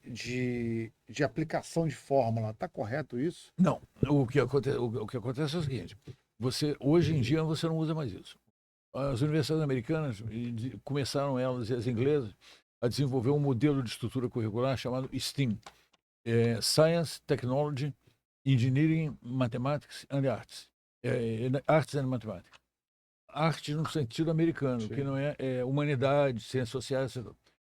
aplicação de fórmula, está correto isso? Não. O que acontece é o seguinte: hoje em dia você não usa mais isso. As universidades americanas começaram, elas e as inglesas, a desenvolver um modelo de estrutura curricular chamado STEAM. Science, Technology, Engineering, Mathematics and Arts. Arts and Mathematics. Arte no sentido americano, sim, que não é humanidade, ciências sociais.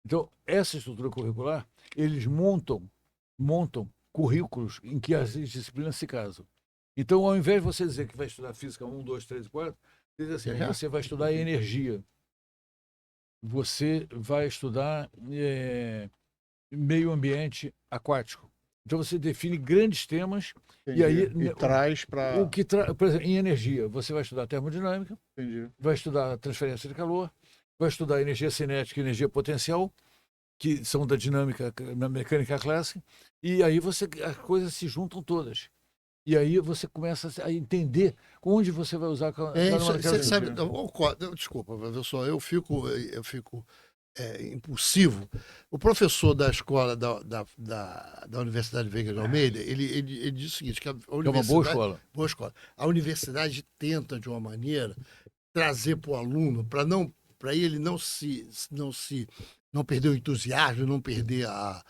Então, essa estrutura curricular, eles montam currículos em que as disciplinas se casam. Então, ao invés de você dizer que vai estudar física 1, 2, 3 e 4, você diz assim, você vai estudar energia. Você vai estudar meio ambiente aquático. Então você define grandes temas. Entendi. E traz para... Por exemplo, em energia, você vai estudar termodinâmica, entendi, vai estudar transferência de calor, vai estudar energia cinética e energia potencial, que são da dinâmica, na mecânica clássica, e aí as coisas se juntam todas. E aí você começa a entender onde você vai usar cada uma daquelas. Você sabe, desculpa, professor, eu fico impulsivo. O professor da escola da Universidade Veiga de Almeida, ele diz o seguinte, que a É uma universidade... boa escola. Boa escola. A universidade tenta, de uma maneira, trazer para o aluno, para ele não perder o entusiasmo, não perder a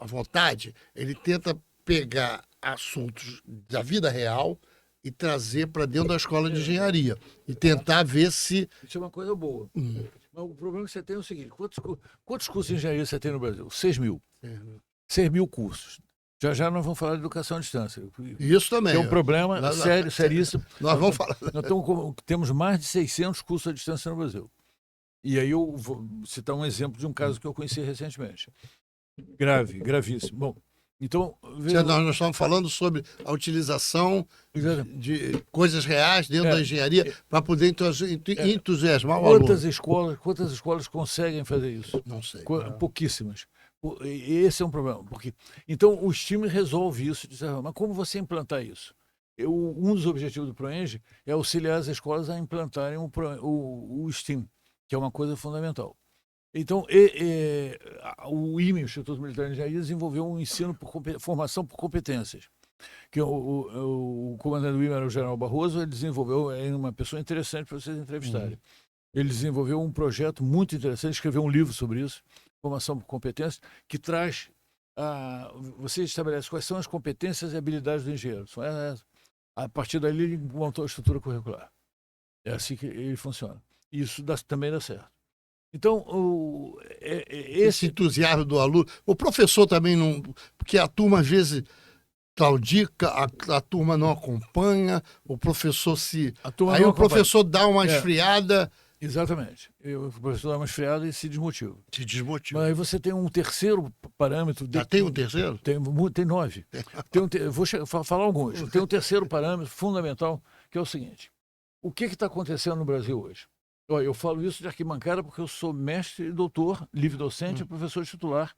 vontade, ele tenta pegar assuntos da vida real e trazer para dentro da escola de engenharia e tentar ver se... Isso é uma coisa boa. Mas o problema que você tem é o seguinte, quantos cursos de engenharia você tem no Brasil? 6 mil. 6 mil cursos. Já nós vamos falar de educação à distância. Isso também. É um problema sério, seríssimo. Nós vamos falar. Nós temos mais de 600 cursos à distância no Brasil. E aí eu vou citar um exemplo de um caso que eu conheci recentemente. Gravíssimo. Bom, então... Nós estamos falando sobre a utilização de coisas reais dentro da engenharia para poder entusiasmar o aluno. Quantas escolas conseguem fazer isso? Não sei. Pouquíssimas. E esse é um problema. Então, o STEAM resolve isso. Mas como você implantar isso? Um dos objetivos do ProEng é auxiliar as escolas a implantarem o STEAM, que é uma coisa fundamental. Então, o IME, o Instituto Militar de Engenharia, desenvolveu um ensino formação por competências. Que o comandante do IME era o General Barroso, ele desenvolveu, é uma pessoa interessante para vocês entrevistarem. Ele desenvolveu um projeto muito interessante, escreveu um livro sobre isso, formação por competências, que traz, você estabelece quais são as competências e habilidades do engenheiro. A partir dali, ele montou a estrutura curricular. É assim que ele funciona. E isso também dá certo. Então, esse entusiasmo do aluno. O professor também não. Porque a turma, às vezes, claudica, a turma não acompanha, o professor se. Aí o professor dá uma esfriada. Exatamente. O professor dá uma esfriada e se desmotiva. Mas aí você tem um terceiro parâmetro. Já tem um terceiro? Tem 9. Vou falar alguns. Tem um terceiro parâmetro fundamental, que é o seguinte. O que está acontecendo no Brasil hoje? Eu falo isso de arquibancada porque eu sou mestre e doutor, livre docente e professor titular.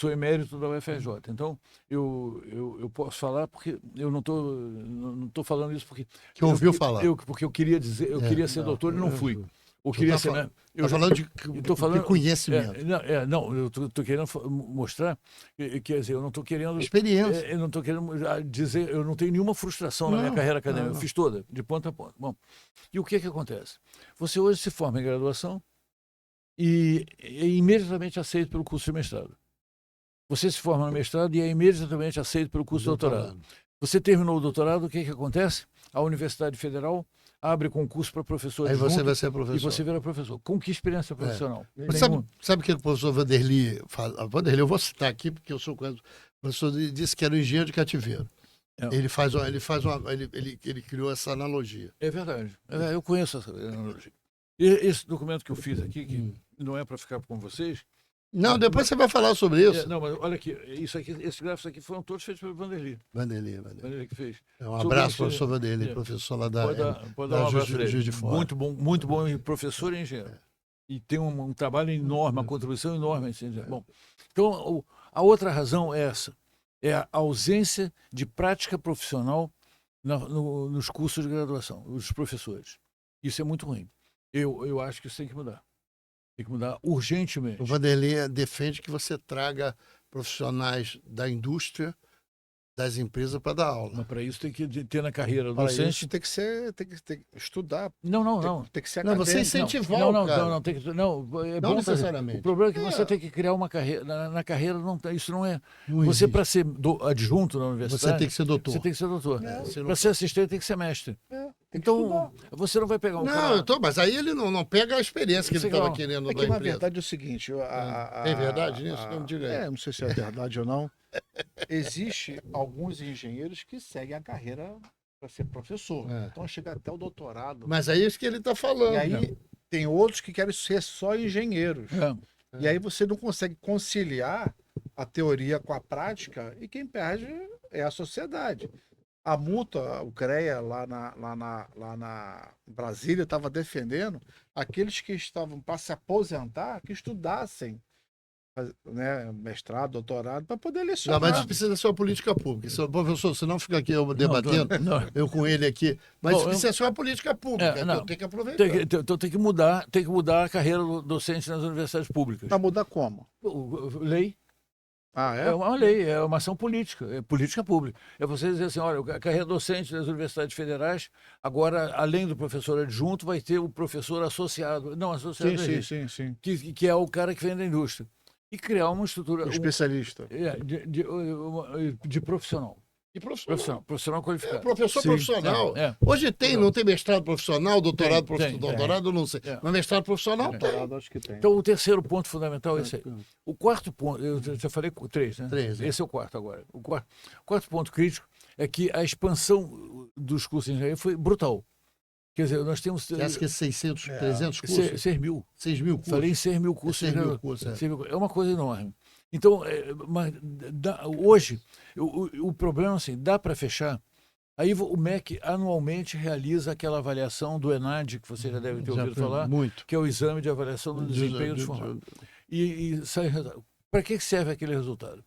Sou emérito da UFRJ. Então, eu posso falar porque eu não tô falando isso porque... Que ouviu falar. Porque eu queria dizer, queria ser doutor e não fui. Eu queria ser... Eu falando de conhecimento. Eu estou querendo mostrar, quer dizer, eu não estou querendo... Experiência. Eu não estou querendo dizer, eu não tenho nenhuma frustração na minha carreira acadêmica. Eu fiz toda, de ponta a ponta. Bom, e o que acontece? Você hoje se forma em graduação e é imediatamente aceito pelo curso de mestrado. Você se forma no mestrado e é imediatamente aceito pelo curso de doutorado. Você terminou o doutorado, o que acontece? A Universidade Federal abre concurso para professor. Aí você vai ser professor. E você vira professor. Com que experiência profissional? Sabe o que o professor Vanderly fala? Vanderly, eu vou citar aqui porque eu sou conhecido. O professor disse que era um engenheiro de cativeiro. Ele criou essa analogia. É verdade. Eu conheço essa analogia. E esse documento que eu fiz aqui, que não é para ficar com vocês. Não, depois você vai falar sobre isso. Não, mas olha aqui, esses gráficos aqui foram todos feitos pelo Vanderly. Vanderly que fez. Um abraço para o professor Vanderly, professor lá da pode dar um abraço Juiz de Fora. Muito bom professor e engenheiro. E tem um trabalho enorme, uma contribuição enorme. Bom, então, a outra razão é essa. É a ausência de prática profissional nos cursos de graduação, dos professores. Isso é muito ruim. Eu acho que isso tem que mudar. Tem que mudar urgentemente. O Vanderly defende que você traga profissionais da indústria, das empresas para dar aula. Mas para isso tem que ter na carreira para docente. Isso tem que estudar. Não. Tem que ser acadêmico. Você incentivar o cara. É não bom necessariamente. O problema é que você tem que criar uma carreira. Na carreira, isso não é. Você, para ser adjunto na universidade. Você tem que ser doutor. Você tem que ser doutor. Para ser assistente, tem que ser mestre. Então, você não vai pegar um cara... mas aí ele não pega a experiência que ele estava querendo da empresa. Na verdade é o seguinte... Tem verdade nisso? Não diga aí. Não sei se é verdade ou não. Existe alguns engenheiros que seguem a carreira para ser professor. Então chega até o doutorado. Mas é isso que ele está falando. E aí tem outros que querem ser só engenheiros. E aí você não consegue conciliar a teoria com a prática e quem perde é a sociedade. A multa, o CREA, lá na Brasília, estava defendendo aqueles que estavam para se aposentar, que estudassem né, mestrado, doutorado, para poder Não, lecionar. mas isso precisa ser uma política pública. Professor, você não fica aqui eu debatendo, eu com ele aqui. Mas isso precisa ser uma política pública, que eu tenho que aproveitar. Então tem que mudar a carreira do docente nas universidades públicas. Para mudar como? Lei. Ah, É uma lei, é uma ação política, é política pública. É você dizer assim, olha, a carreira docente das universidades federais, agora, além do professor adjunto, vai ter o professor associado. Não, associado não existe, sim. que é o cara que vem da indústria. E criar uma estrutura... O especialista. De profissional. E profissional. Profissional qualificado. Professor Sim. profissional. É. Hoje não tem mestrado profissional, doutorado Tem. doutorado, eu não sei. É. Mas mestrado profissional tem. Doutorado, acho que tem. Então, o terceiro ponto fundamental é esse aí. O quarto ponto, eu já falei 3, né? 3, Esse é o quarto agora. O quarto ponto crítico é que a expansão dos cursos de engenharia foi brutal. Quer dizer, nós temos... Você acha que é 600, 300 cursos? 6 mil. 6 mil cursos? Falei em 6 mil cursos. 6 mil cursos, É uma coisa enorme. Então, hoje, o problema é assim, dá para fechar. Aí o MEC anualmente realiza aquela avaliação do ENAD, que você já deve ter ouvido falar, muito. que é o exame de avaliação do desempenho dos formados. E sai resultado. Para que serve aquele resultado?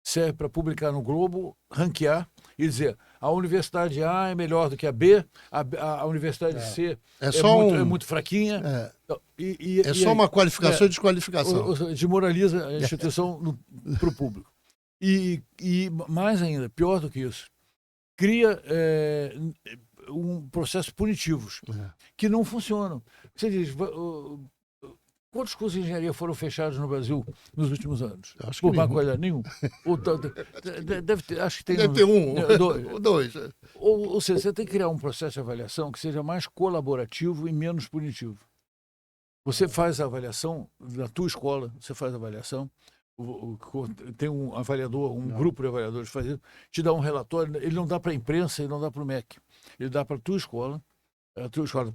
Serve para publicar no Globo, ranquear e dizer a Universidade A é melhor do que a B, a Universidade C é muito fraquinha. É só uma qualificação e desqualificação. Desmoraliza a instituição para o público. E mais ainda, pior do que isso, cria um processos punitivos que não funcionam. Você diz, quantos cursos de engenharia foram fechados no Brasil nos últimos anos? Acho que por má qualidade? Nenhum. Deve ter, acho que tem deve ter um, dois. Ou seja, você tem que criar um processo de avaliação que seja mais colaborativo e menos punitivo. Você faz a avaliação na tua escola, você faz a avaliação, tem um avaliador, grupo de avaliadores que faz isso, te dá um relatório, ele não dá para a imprensa, ele não dá para o MEC, ele dá para a tua escola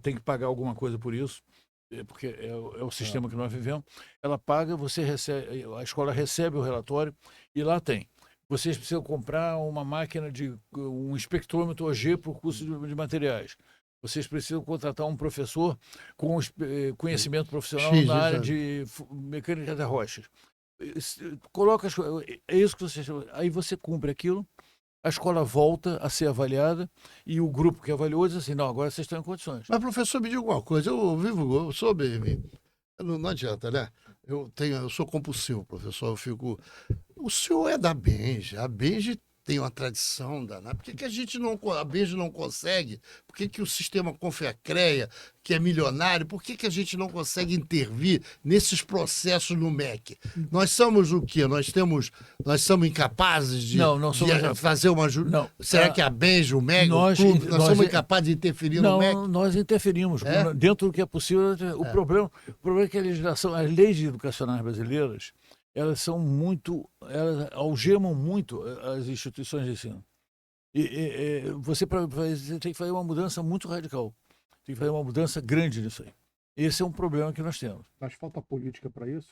tem que pagar alguma coisa por isso, porque é o sistema que nós vivemos, ela paga, você recebe, a escola recebe o relatório e lá tem. Vocês precisam comprar uma máquina um espectrômetro OG para o curso de materiais. Vocês precisam contratar um professor com conhecimento profissional na área de mecânica das rochas. Coloca é isso que você chama. Aí você cumpre aquilo, a escola volta a ser avaliada e o grupo que avaliou diz assim, não, agora vocês estão em condições. Mas, professor, me diga uma coisa, eu sou bem, não adianta, né? Eu sou compulsivo, professor, o senhor é da Benja, a Benja tem uma tradição danada. Por que a Benja não consegue? Por que o sistema Confiacreia, que é milionário, por que a gente não consegue intervir nesses processos no MEC? Nós somos o quê? Nós somos incapazes de fazer uma... Será que a Benja, o MEC, o clube, nós somos incapazes de interferir no MEC? Não, nós interferimos. Dentro do que é possível. O problema é que as leis educacionais brasileiras, elas algemam muito as instituições de ensino. E você tem que fazer uma mudança muito radical. Tem que fazer uma mudança grande nisso aí. Esse é um problema que nós temos. Mas falta política para isso?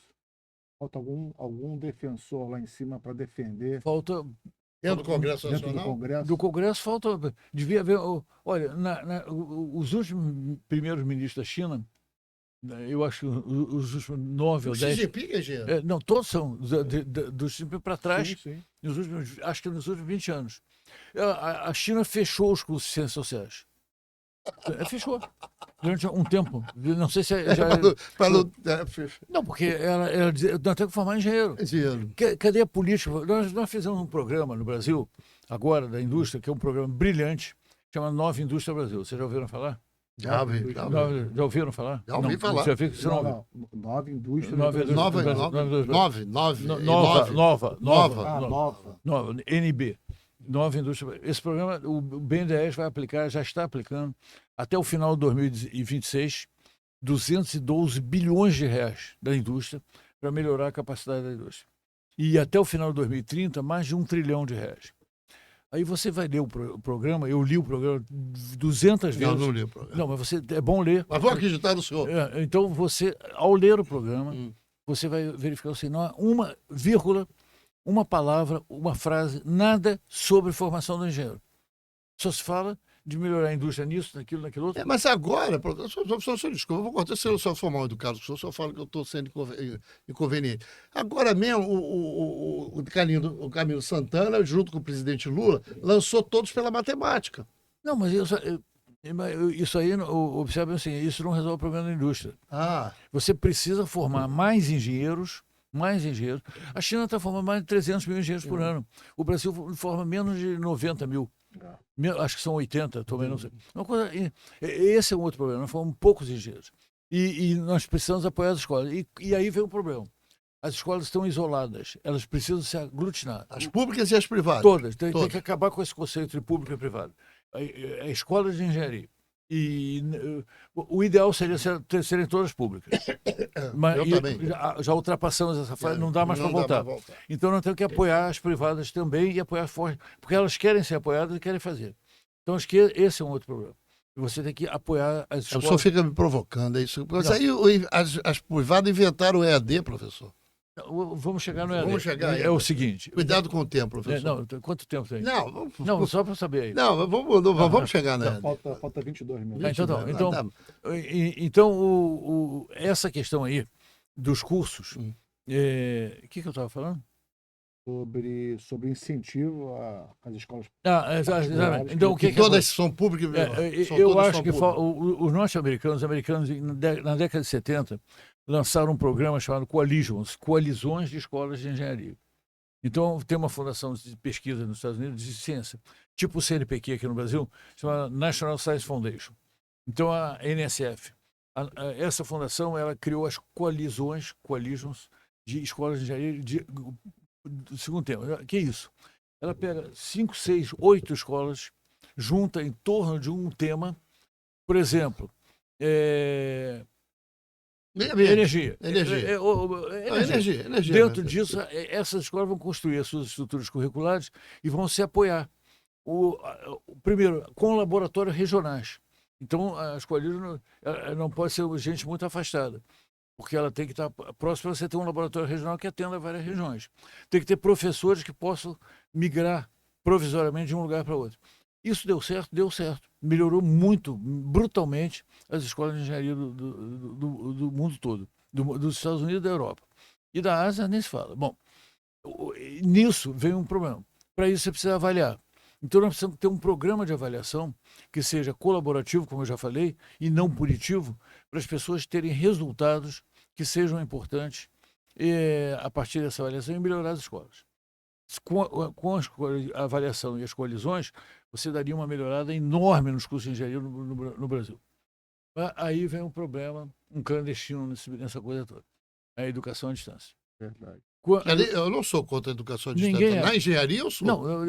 Falta algum defensor lá em cima para defender? Falta... Dentro do Congresso Nacional? Do Congresso falta... Devia haver... Olha, os últimos primeiros ministros da China, eu acho que os últimos 9 ou 10... Xi Jinping é engenheiro? Não, todos são do Xi Jinping para trás, sim. Acho que nos últimos 20 anos. A China fechou os cursos de ciências sociais. Fechou. Durante um tempo. Não sei se já... Não, porque ela dizia, nós temos que formar engenheiro. Cadê a política? Nós fizemos um programa no Brasil, agora, da indústria, que é um programa brilhante, chama Nova Indústria Brasil. Vocês já ouviram falar? Já ouviram falar? Já ouvi falar. Já vi que você não ouviu. Nova Indústria. Nova. NB. Nova Indústria. Esse programa, o BNDES vai aplicar, já está aplicando, até o final de 2026, 212 bilhões de reais da indústria para melhorar a capacidade da indústria. E até o final de 2030, mais de 1 trilhão de reais. Aí você vai ler o programa, eu li o programa 200 vezes. Não li o programa. Não, mas é bom ler. Mas vou acreditar no senhor. Então você, ao ler o programa, você vai verificar assim, não há uma vírgula, uma palavra, uma frase, nada sobre formação do engenheiro. Só se fala de melhorar a indústria nisso, naquilo, naquilo outro. Mas agora, professor, desculpa, eu vou cortar se eu só for mal educado, o senhor fala que eu estou sendo inconveniente. Agora mesmo, o Camilo Santana, junto com o presidente Lula, lançou todos pela matemática. Não, mas isso aí, observe assim, isso não resolve o problema da indústria. Você precisa formar mais engenheiros. A China está formando mais de 300 mil engenheiros por ano. O Brasil forma menos de 90 mil. Acho que são 80, também não sei. Esse é um outro problema, nós formamos poucos engenheiros. E nós precisamos apoiar as escolas. E aí vem o problema. As escolas estão isoladas, elas precisam se aglutinar. As públicas e as privadas? Todas. Tem que acabar com esse conceito de público e privado. A escola de engenharia. E o ideal seria serem todas públicas. Mas eu também. Já ultrapassamos essa fase, não dá mais para voltar. Então nós temos que apoiar as privadas também e apoiar forte, porque elas querem ser apoiadas e querem fazer. Então acho que esse é um outro problema. Você tem que apoiar as escolas. O senhor fica me provocando, é isso. Mas aí as privadas inventaram o EAD, professor. Vamos chegar no EAD. Vamos chegar aí. É o seguinte. Cuidado com o tempo, professor. Quanto tempo tem? Não, só para saber aí. Não, vamos chegar no EAD. Falta 22 minutos. Então, essa questão aí dos cursos, o que eu estava falando? Sobre incentivo às escolas. Exatamente. Então, todas são públicas. Eu acho que os norte-americanos, na década de 70, lançaram um programa chamado Coalizões de Escolas de Engenharia. Então, tem uma fundação de pesquisa nos Estados Unidos de ciência, tipo o CNPq aqui no Brasil, chamada National Science Foundation. Então, a NSF, essa fundação, ela criou as coalitions de escolas de engenharia do segundo tema. Que é isso? Ela pega 5, 6, 8 escolas, junta em torno de um tema, por exemplo, energia. Dentro disso, essas escolas vão construir as suas estruturas curriculares e vão se apoiar. Primeiro, com laboratórios regionais. Então, a escola não pode ser gente muito afastada, porque ela tem que estar próxima para você ter um laboratório regional que atenda várias regiões. Tem que ter professores que possam migrar provisoriamente de um lugar para outro. Isso deu certo? Deu certo. Melhorou muito, brutalmente, as escolas de engenharia do mundo todo, dos Estados Unidos e da Europa. E da Ásia nem se fala. Bom, nisso vem um problema. Para isso você precisa avaliar. Então nós precisamos ter um programa de avaliação que seja colaborativo, como eu já falei, e não punitivo, para as pessoas terem resultados que sejam importantes a partir dessa avaliação e melhorar as escolas. Com a avaliação e as coalizões, você daria uma melhorada enorme nos cursos de engenharia no Brasil. Aí vem um problema, um clandestino nessa coisa toda. A educação à distância. Verdade. Eu não sou contra a educação à distância. Na engenharia eu sou. Eu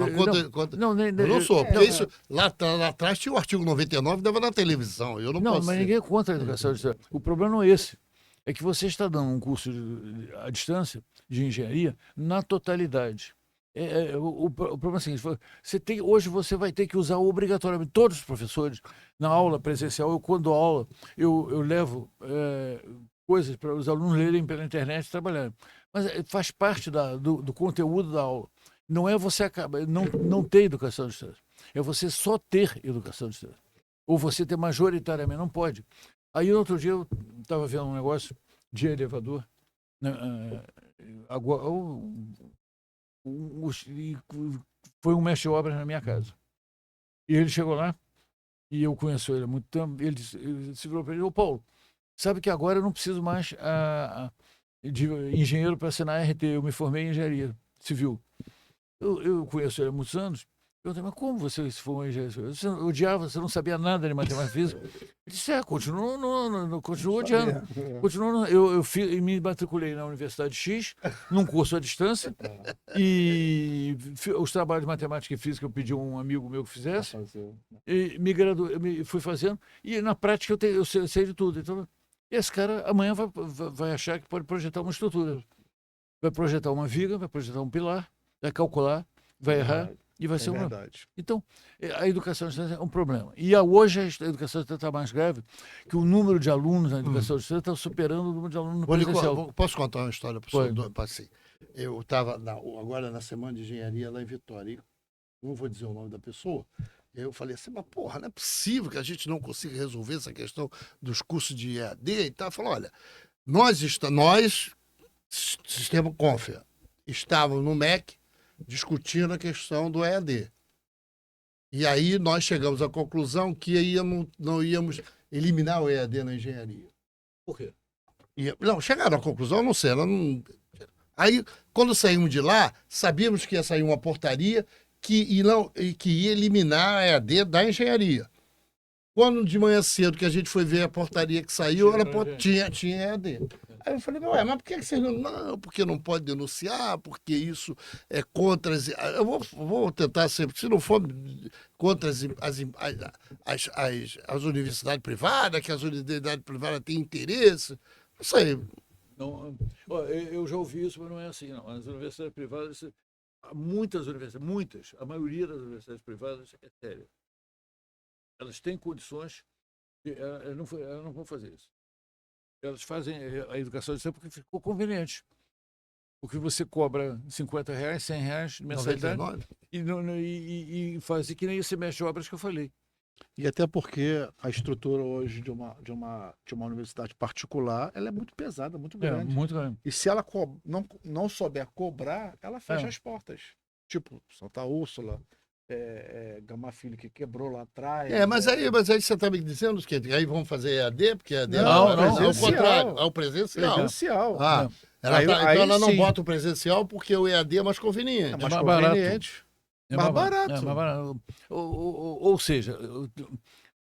não sou. Porque isso, lá atrás tinha o artigo 99, dava na televisão. Eu não posso mas ninguém é contra a educação à distância. O problema não é esse. É que você está dando um curso à distância de engenharia na totalidade. O problema é o seguinte, hoje você vai ter que usar obrigatoriamente, todos os professores, na aula presencial, quando dou aula, eu levo coisas para os alunos lerem pela internet e trabalharem. Mas faz parte do conteúdo da aula. Não é você não ter educação à distância, é você só ter educação à distância. Ou você ter majoritariamente, não pode. Aí, outro dia, eu estava vendo um negócio de elevador, foi um mestre de obras na minha casa. E ele chegou lá, e eu conheço ele há muito tempo, ele se virou para ele: ô Paulo, sabe que agora eu não preciso mais de engenheiro para assinar RT, eu me formei em engenharia civil. Eu conheço ele há muitos anos. Eu perguntei: mas como você se formou em engenharia civil? Você odiava, você não sabia nada de matemática física? Ele disse: continuo odiando. Eu me matriculei na Universidade X, num curso à distância, e os trabalhos de matemática e física eu pedi a um amigo meu que fizesse, e me fui fazendo, e na prática eu sei de tudo. Então, esse cara amanhã vai achar que pode projetar uma estrutura. Vai projetar uma viga, vai projetar um pilar, vai calcular, vai errar. E vai ser verdade. Então, a educação à distância é um problema. E hoje a educação à distância está mais grave, que o número de alunos na educação à distância está superando o número de alunos no presencial. Posso contar uma história para o senhor? Assim, eu estava agora na Semana de Engenharia lá em Vitória. Não vou dizer o nome da pessoa, Eu falei assim, mas porra, não é possível que a gente não consiga resolver essa questão dos cursos de EAD e tal. Falou, olha, nós, Sistema Confia, estávamos no MEC discutindo a questão do EAD. E aí nós chegamos à conclusão que não íamos eliminar o EAD na engenharia. Por quê? Não, chegaram à conclusão, não sei. Aí, quando saímos de lá, sabíamos que ia sair uma portaria que ia eliminar a EAD da engenharia. Quando de manhã cedo que a gente foi ver a portaria que saiu, tinha EAD. Aí eu falei, mas por que vocês não... Não, porque não pode denunciar, porque isso é contra as... Eu vou tentar sempre, se não for contra as universidades privadas, que as universidades privadas têm interesse, não sei. Não, eu já ouvi isso, mas não é assim, não. As universidades privadas, muitas universidades, a maioria das universidades privadas é séria. Elas têm condições, elas não vão fazer isso. Elas fazem a educação de porque ficou conveniente. Porque você cobra R$50, R$100 de mensalidade e faz que nem esse mestre de obras que eu falei. E até porque a estrutura hoje de uma universidade particular, ela é muito pesada, muito grande. Muito grande. E se ela não souber cobrar, ela fecha as portas. Tipo, Santa Úrsula, Gama Filho, que quebrou lá atrás. Mas aí você está me dizendo que aí vão fazer EAD, porque EAD não, é o contrário, é o presencial. Presencial. Ela não bota o presencial porque o EAD é mais conveniente. É mais conveniente. Mais barato. Ou seja,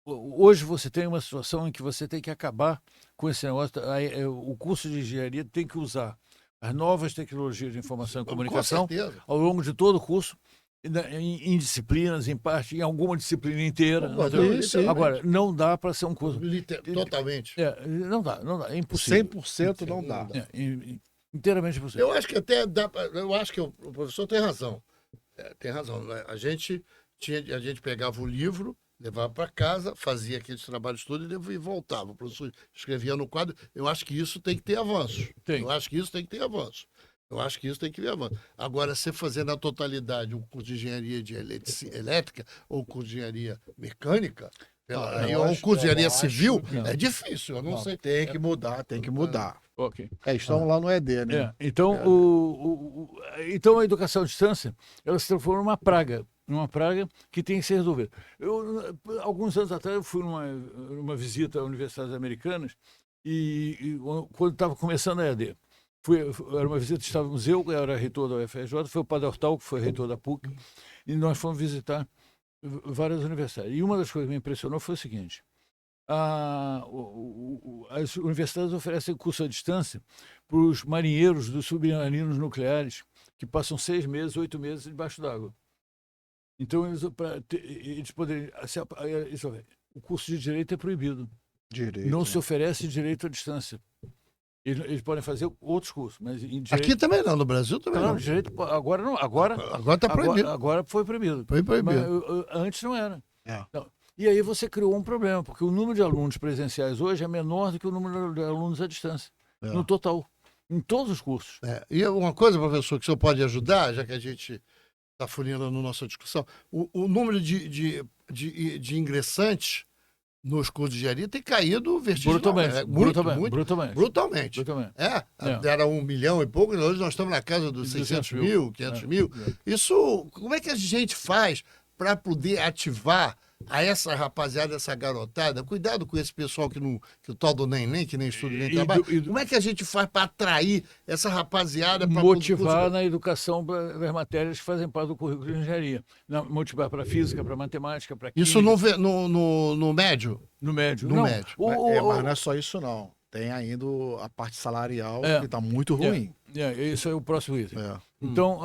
hoje você tem uma situação em que você tem que acabar com esse negócio. O curso de engenharia tem que usar as novas tecnologias de informação e comunicação ao longo de todo o curso, em disciplinas, em parte, em alguma disciplina inteira. Agora, não dá para ser um curso... Totalmente. Não dá, é impossível. 100% não dá. Inteiramente impossível. Eu acho que até dá, eu acho que o professor tem razão. Tem razão. A gente pegava o livro, levava para casa, fazia aqueles trabalhos todos e voltava. O professor escrevia no quadro. Eu acho que isso tem que ter avanço. Eu acho que isso tem que ter avanço. Agora, você fazer na totalidade um curso de engenharia de elétrica ou curso de engenharia mecânica, ou um curso de engenharia civil, é difícil. Eu não sei. Tem que mudar. Ok. Estamos lá no ED, né? Então, então a educação à distância, ela se transformou numa praga que tem que ser resolvida. Alguns anos atrás, eu fui numa visita a universidades americanas e quando estava começando a EAD, era uma visita, estava no museu, eu era reitor da UFRJ, foi o Padre Hortal, que foi reitor da PUC, e nós fomos visitar várias universidades. E uma das coisas que me impressionou foi o seguinte: as universidades oferecem curso à distância para os marinheiros dos submarinos nucleares que passam 6 meses, 8 meses debaixo d'água. Então, eles poderiam... O curso de Direito é proibido. Não se oferece direito à distância. Eles podem fazer outros cursos, mas em direito... Aqui também não, no Brasil também não. Direito, agora não. Agora está proibido. Agora foi proibido. Foi proibido. Mas, antes não era. Não. E aí você criou um problema, porque o número de alunos presenciais hoje é menor do que o número de alunos à distância, no total, em todos os cursos. E uma coisa, professor, que o senhor pode ajudar, já que a gente está funilando na nossa discussão, o número de ingressantes nos cursos de engenharia tem caído vertiginosamente. Brutalmente. Era 1 milhão e pouco, hoje nós estamos na casa dos 600 mil, 500 mil. Isso, como é que a gente faz para poder ativar a essa rapaziada, essa garotada? Cuidado com esse pessoal que o tal do nem que nem estuda nem trabalha. Como é que a gente faz para atrair essa rapaziada? Motivar na educação das matérias que fazem parte do currículo de engenharia. Motivar para física, para matemática, para química. Isso no médio? No médio. Mas não é só isso, não. Tem ainda a parte salarial que está muito ruim. Isso é o próximo item. Então,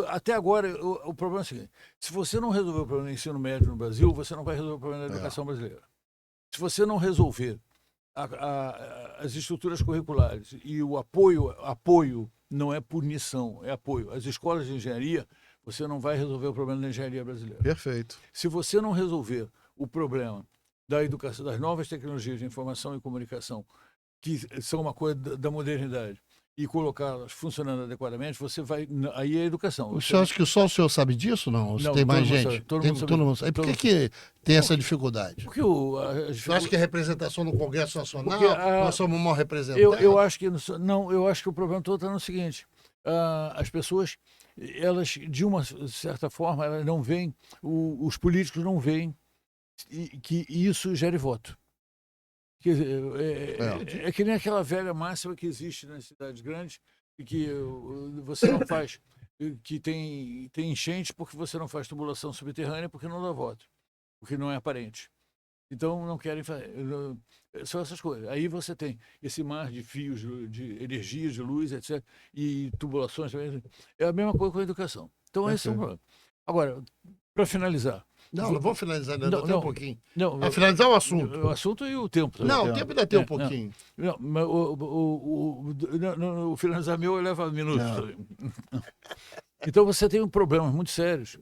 até agora, o problema é o seguinte: se você não resolver o problema do ensino médio no Brasil, você não vai resolver o problema da educação brasileira. Se você não resolver as estruturas curriculares e o apoio não é punição, é apoio. As escolas de engenharia, você não vai resolver o problema da engenharia brasileira. Perfeito. Se você não resolver o problema da educação, das novas tecnologias de informação e comunicação, que são uma coisa da modernidade, e colocá-las funcionando adequadamente, você vai. Aí é educação. O senhor acha que só o senhor sabe disso, não? Ou se Não, tem mais todo mundo gente? sabe, todo Tem, mundo sabe. todo mundo sabe. E por que tem essa dificuldade? Porque Você acha que a representação no Congresso Nacional, Porque nós somos mal representados? eu acho que não, eu acho que o problema todo está no seguinte: as pessoas, elas de uma certa forma, elas não veem, os políticos não veem que isso gere voto. Quer dizer, é que nem aquela velha máxima que existe nas cidades grandes e que você não faz, que tem enchente porque você não faz tubulação subterrânea porque não dá voto, porque não é aparente. Então não querem fazer. São essas coisas. Aí você tem esse mar de fios, de energias, de luz, etc. E tubulações também. É a mesma coisa com a educação. Então esse é o problema. Agora, para finalizar. Não vou finalizar, ainda tem um pouquinho. Não, Para finalizar o assunto. O assunto e o tempo. Não, o tempo ainda tem um pouquinho. Não, mas o finalizar meu leva minutos. Então você tem problemas muito sérios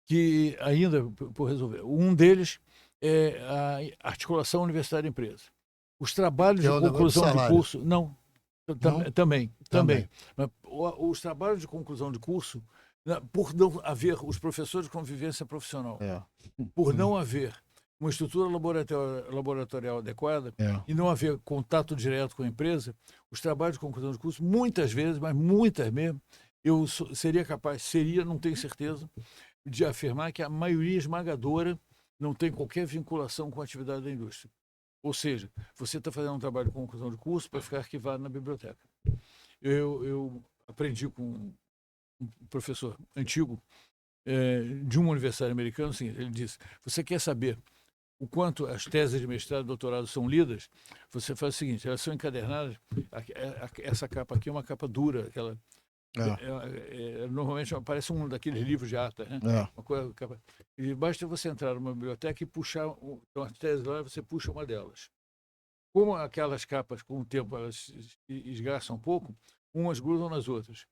que ainda por resolver. Um deles é a articulação universitária-empresa. Os trabalhos de conclusão de curso... Não, também. Mas os trabalhos de conclusão de curso, por não haver os professores de convivência profissional, por não haver uma estrutura laboratorial adequada e não haver contato direto com a empresa, os trabalhos de conclusão de curso, muitas vezes, mas muitas mesmo, eu seria capaz, não tenho certeza, de afirmar que a maioria esmagadora não tem qualquer vinculação com a atividade da indústria. Ou seja, você está fazendo um trabalho de conclusão de curso para ficar arquivado na biblioteca. Eu aprendi com um professor antigo de uma universidade americana, assim, ele disse, você quer saber o quanto as teses de mestrado e doutorado são lidas? Você faz o seguinte, elas são encadernadas, essa capa aqui é uma capa dura, aquela... normalmente parece um daqueles livros de ata, né? Uma coisa, e basta você entrar numa biblioteca e puxar as teses lá, você puxa uma delas. Como aquelas capas, com o tempo, elas esgarçam um pouco, umas grudam nas outras.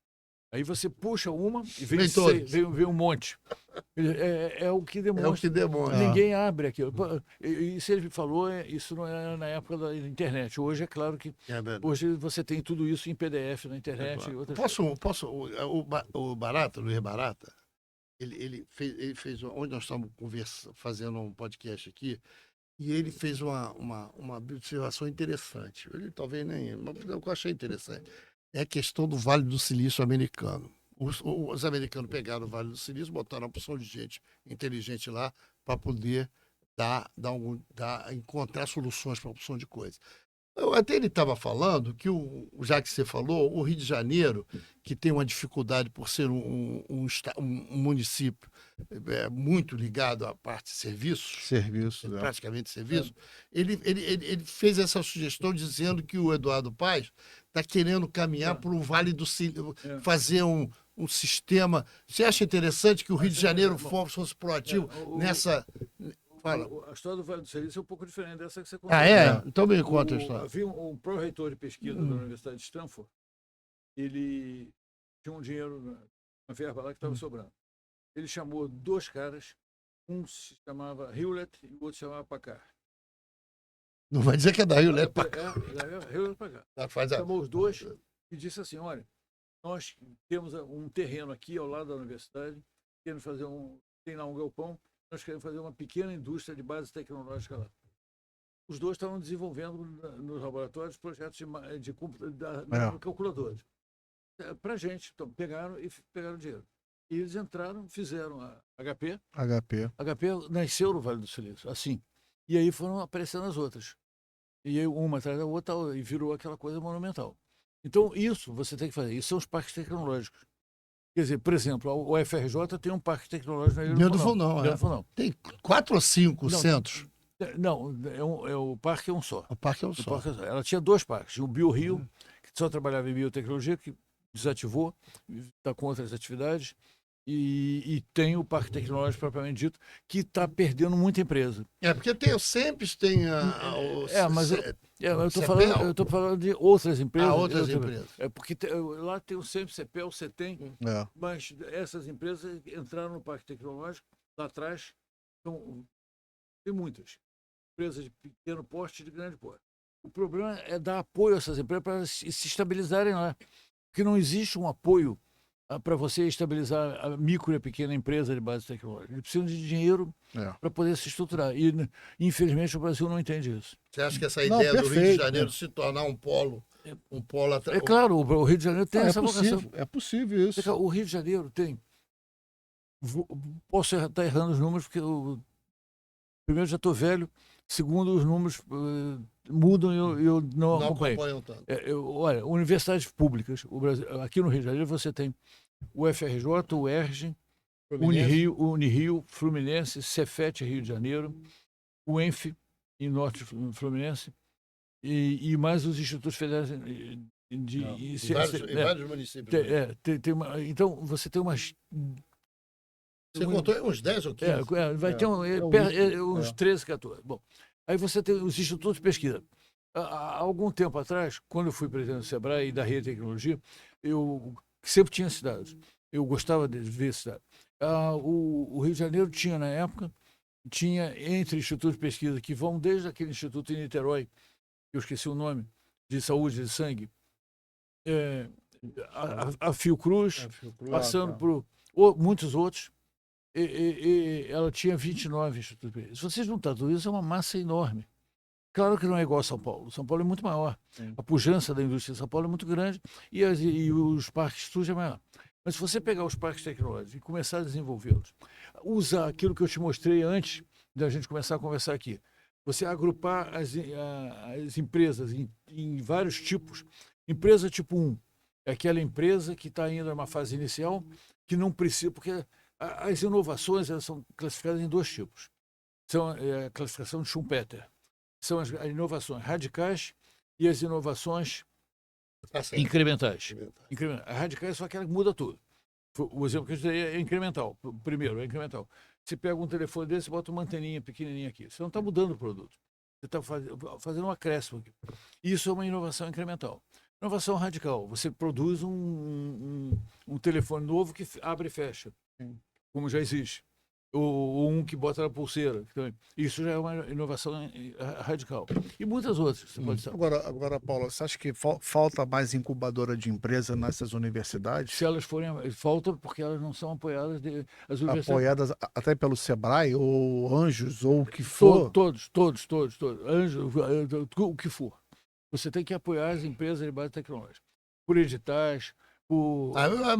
Aí você puxa uma e vem um monte. É o que demonstra. É o que demonstra. Ninguém abre aquilo. E se ele falou, isso não era na época da internet. Hoje é claro que hoje você tem tudo isso em PDF na internet. O Barata, Luiz Barata, ele fez onde nós estamos fazendo um podcast aqui, e ele fez uma observação interessante. Ele talvez nem, mas eu achei interessante. É a questão do Vale do Silício americano. Os americanos pegaram o Vale do Silício, botaram uma porção de gente inteligente lá para poder encontrar soluções para uma porção de coisas. Até ele estava falando que, já que você falou, o Rio de Janeiro, que tem uma dificuldade por ser um município muito ligado à parte de serviços, praticamente serviço, ele fez essa sugestão dizendo que o Eduardo Paes está querendo caminhar para o Vale do Silício, fazer um sistema. Você acha interessante que o Rio de Janeiro fosse proativo nessa... Fala. A história do Vale do Silício é um pouco diferente dessa que você contou. Então me conta a história. Havia um pró-reitor de pesquisa da Universidade de Stanford, ele tinha um dinheiro, uma verba lá que estava sobrando. Ele chamou dois caras, um se chamava Hewlett e o outro se chamava Packard. Não vai dizer que é da Hewlett Packard. Hewlett Packard. Chamou os dois e disse assim, olha, nós temos um terreno aqui ao lado da universidade, queremos fazer tem lá um galpão, nós queremos fazer uma pequena indústria de base tecnológica lá. Os dois estavam desenvolvendo nos laboratórios projetos de calculadores. Para a gente, então, pegaram dinheiro. E eles entraram, fizeram a HP. HP nasceu no Vale do Silício, assim. E aí foram aparecendo as outras. E aí, uma atrás da outra, e virou aquela coisa monumental. Então, isso você tem que fazer. Isso são os parques tecnológicos. Quer dizer, por exemplo, o UFRJ tem um parque tecnológico na Ilha do Fundão. Tem 4 ou 5 centros? Não, o parque é um só. O parque é um só. Ela tinha dois parques. O BioRio, que só trabalhava em biotecnologia, que desativou, está com outras atividades. E tem o Parque Tecnológico propriamente dito, que está perdendo muita empresa. Porque tem o SEMPES, tem eu estou falando de outras empresas. Outras empresas. Porque lá tem o SEMPES, CEPEL, CETEM, mas essas empresas entraram no Parque Tecnológico, lá atrás, tem muitas. Empresas de pequeno porte e de grande porte. O problema é dar apoio a essas empresas para se estabilizarem lá. Porque não existe um apoio para você estabilizar a micro e a pequena empresa de base tecnológica. Eles precisam de dinheiro para poder se estruturar. E, infelizmente, o Brasil não entende isso. Você acha que essa Não, ideia do Rio de perfeito, Janeiro né? se tornar um polo É claro, o Rio de Janeiro tem É essa vocação. possível, é possível isso. O Rio de Janeiro tem. Posso estar errando os números, porque primeiro já estou velho, segundo os números mudam e eu não acompanho. acompanham tanto. Olha, universidades públicas, aqui no Rio de Janeiro você tem o FRJ, o ERJ, Unirio, Fluminense, Cefet Rio de Janeiro, o ENF em Norte Fluminense e mais os institutos federais Em vários municípios. então você tem umas. Você contou uns 10 ou 15? Vai ter uns 13, 14. Bom, aí você tem os institutos de pesquisa. Há algum tempo atrás, quando eu fui presidente do Sebrae e da Rede de Tecnologia, eu sempre tinha esses dados. Eu gostava de ver esses dados. O Rio de Janeiro tinha, na época, entre institutos de pesquisa que vão desde aquele instituto em Niterói, eu esqueci o nome, de saúde de sangue, a Fiocruz, passando por muitos outros, ela tinha 29 institutos de pesquisa. Se vocês juntar tudo isso, é uma massa enorme. Claro que não é igual a São Paulo. São Paulo é muito maior. Sim. A pujança da indústria de São Paulo é muito grande e os parques de estudo é maior. Mas se você pegar os parques tecnológicos e começar a desenvolvê-los, usar aquilo que eu te mostrei antes da gente começar a conversar aqui, você agrupar as empresas em vários tipos. Empresa tipo 1 é aquela empresa que está ainda numa fase inicial, que não precisa, porque as inovações elas são classificadas em 2 tipos. São a classificação de Schumpeter. São as inovações radicais e as inovações incrementais. As radicais são aquelas que muda tudo. O exemplo que eu dei é incremental. Primeiro, é incremental. Você pega um telefone desse e bota uma anteninha pequenininha aqui. Você não está mudando o produto. Você está fazendo um acréscimo aqui. Isso é uma inovação incremental. Inovação radical. Você produz um telefone novo que abre e fecha, como já existe. Ou um que bota na pulseira. Isso já é uma inovação radical. E muitas outras. Você pode saber. Agora, Paulo, você acha que falta mais incubadora de empresa nessas universidades? Se elas forem... Falta porque elas não são apoiadas. As universidades... Apoiadas até pelo Sebrae, ou Anjos, ou o que for? Todos. Anjos, o que for. Você tem que apoiar as empresas de base tecnológica. Por editais...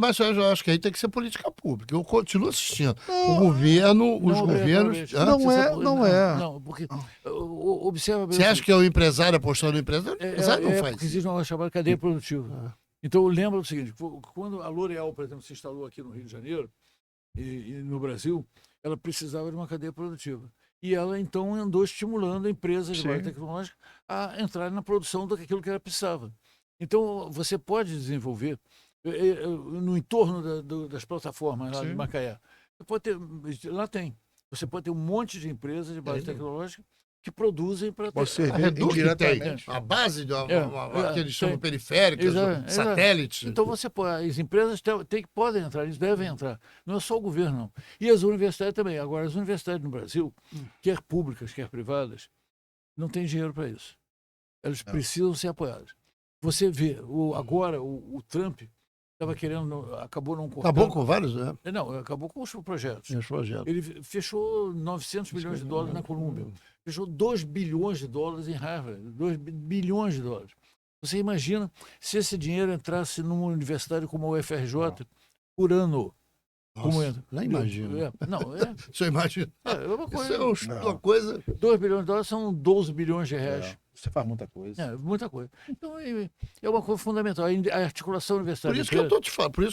Mas eu acho que aí tem que ser política pública. Eu continuo assistindo. O governo, os governos. Não, porque observa. Você acha que é o empresário apostando no empresário? O empresário não faz. Porque existe uma chamada cadeia produtiva. Então eu lembro do seguinte: quando a L'Oréal, por exemplo, se instalou aqui no Rio de Janeiro e no Brasil, ela precisava de uma cadeia produtiva. E ela então andou estimulando a empresa de base tecnológica a entrar na produção daquilo que ela precisava. Então você pode desenvolver no entorno das plataformas lá de Macaé. Lá tem. Você pode ter um monte de empresas de base tecnológica que produzem para você indiretamente. A base que eles chamam periféricas, satélites. Então as empresas podem entrar, eles devem entrar. Não é só o governo, não. E as universidades também. Agora, as universidades no Brasil, quer públicas, quer privadas, não têm dinheiro para isso. Elas precisam ser apoiadas. Você vê, agora o Trump estava querendo, acabou não cortando. Acabou com vários, né? Não, acabou com os projetos. Ele fechou 900 milhões de dólares na Colômbia. Fechou 2 bilhões de dólares em Harvard. 2 bilhões de dólares. Você imagina se esse dinheiro entrasse numa universidade como a UFRJ por ano. Nossa, como entra? Nem imagino. Você imagina? Isso é uma coisa... 2 bilhões de dólares são 12 bilhões de reais. Você faz muita coisa. Muita coisa. Então, é uma coisa fundamental. A articulação universitária. Por isso que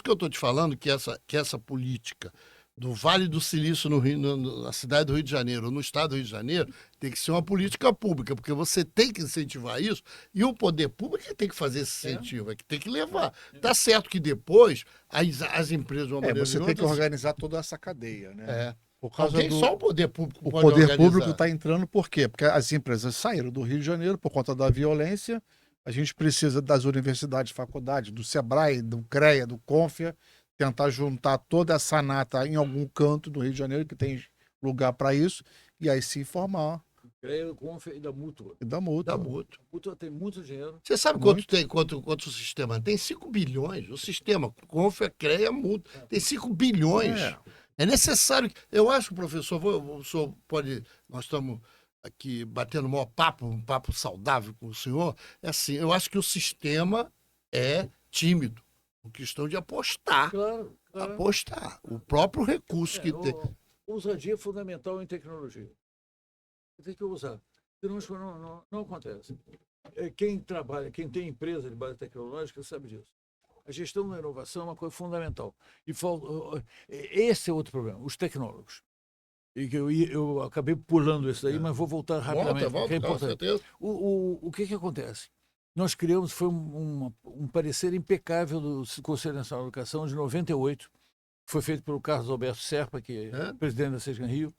eu estou te falando que essa política do Vale do Silício na cidade do Rio de Janeiro, no estado do Rio de Janeiro, tem que ser uma política pública, porque você tem que incentivar isso e o poder público tem que fazer esse incentivo, que tem que levar. Tá certo que depois as empresas vão você tem que organizar toda essa cadeia, né? Por causa só o poder público pode organizar. O poder público está entrando por quê? Porque as empresas saíram do Rio de Janeiro por conta da violência. A gente precisa das universidades, faculdades, do Sebrae, do CREA, do Confia, tentar juntar toda essa nata em algum canto do Rio de Janeiro que tem lugar para isso, e aí se formar CREA, Confer e da Mútua. E da multa. Dá muito. A Mútua tem muito dinheiro. Você sabe quanto tem, quanto o sistema tem? 5 bilhões. O sistema, Confer, CREA, multa. Tem 5 bilhões. É necessário. Eu acho, professor, o senhor pode. Nós estamos aqui batendo um papo saudável com o senhor. É assim, eu acho que o sistema é tímido. Por questão de apostar. Claro. Apostar. O próprio recurso que tem. Ousadia é fundamental em tecnologia. Você tem que usar. Senão isso não acontece. Quem trabalha, quem tem empresa de base tecnológica sabe disso. A gestão da inovação é uma coisa fundamental. E esse é outro problema, os tecnólogos. E que eu acabei pulando isso daí, mas vou voltar rapidamente. Volta, é com importante. certeza. O que acontece? Nós criamos, foi um parecer impecável do Conselho Nacional de Educação de 98, foi feito pelo Carlos Alberto Serpa, que é presidente da Sescan Rio,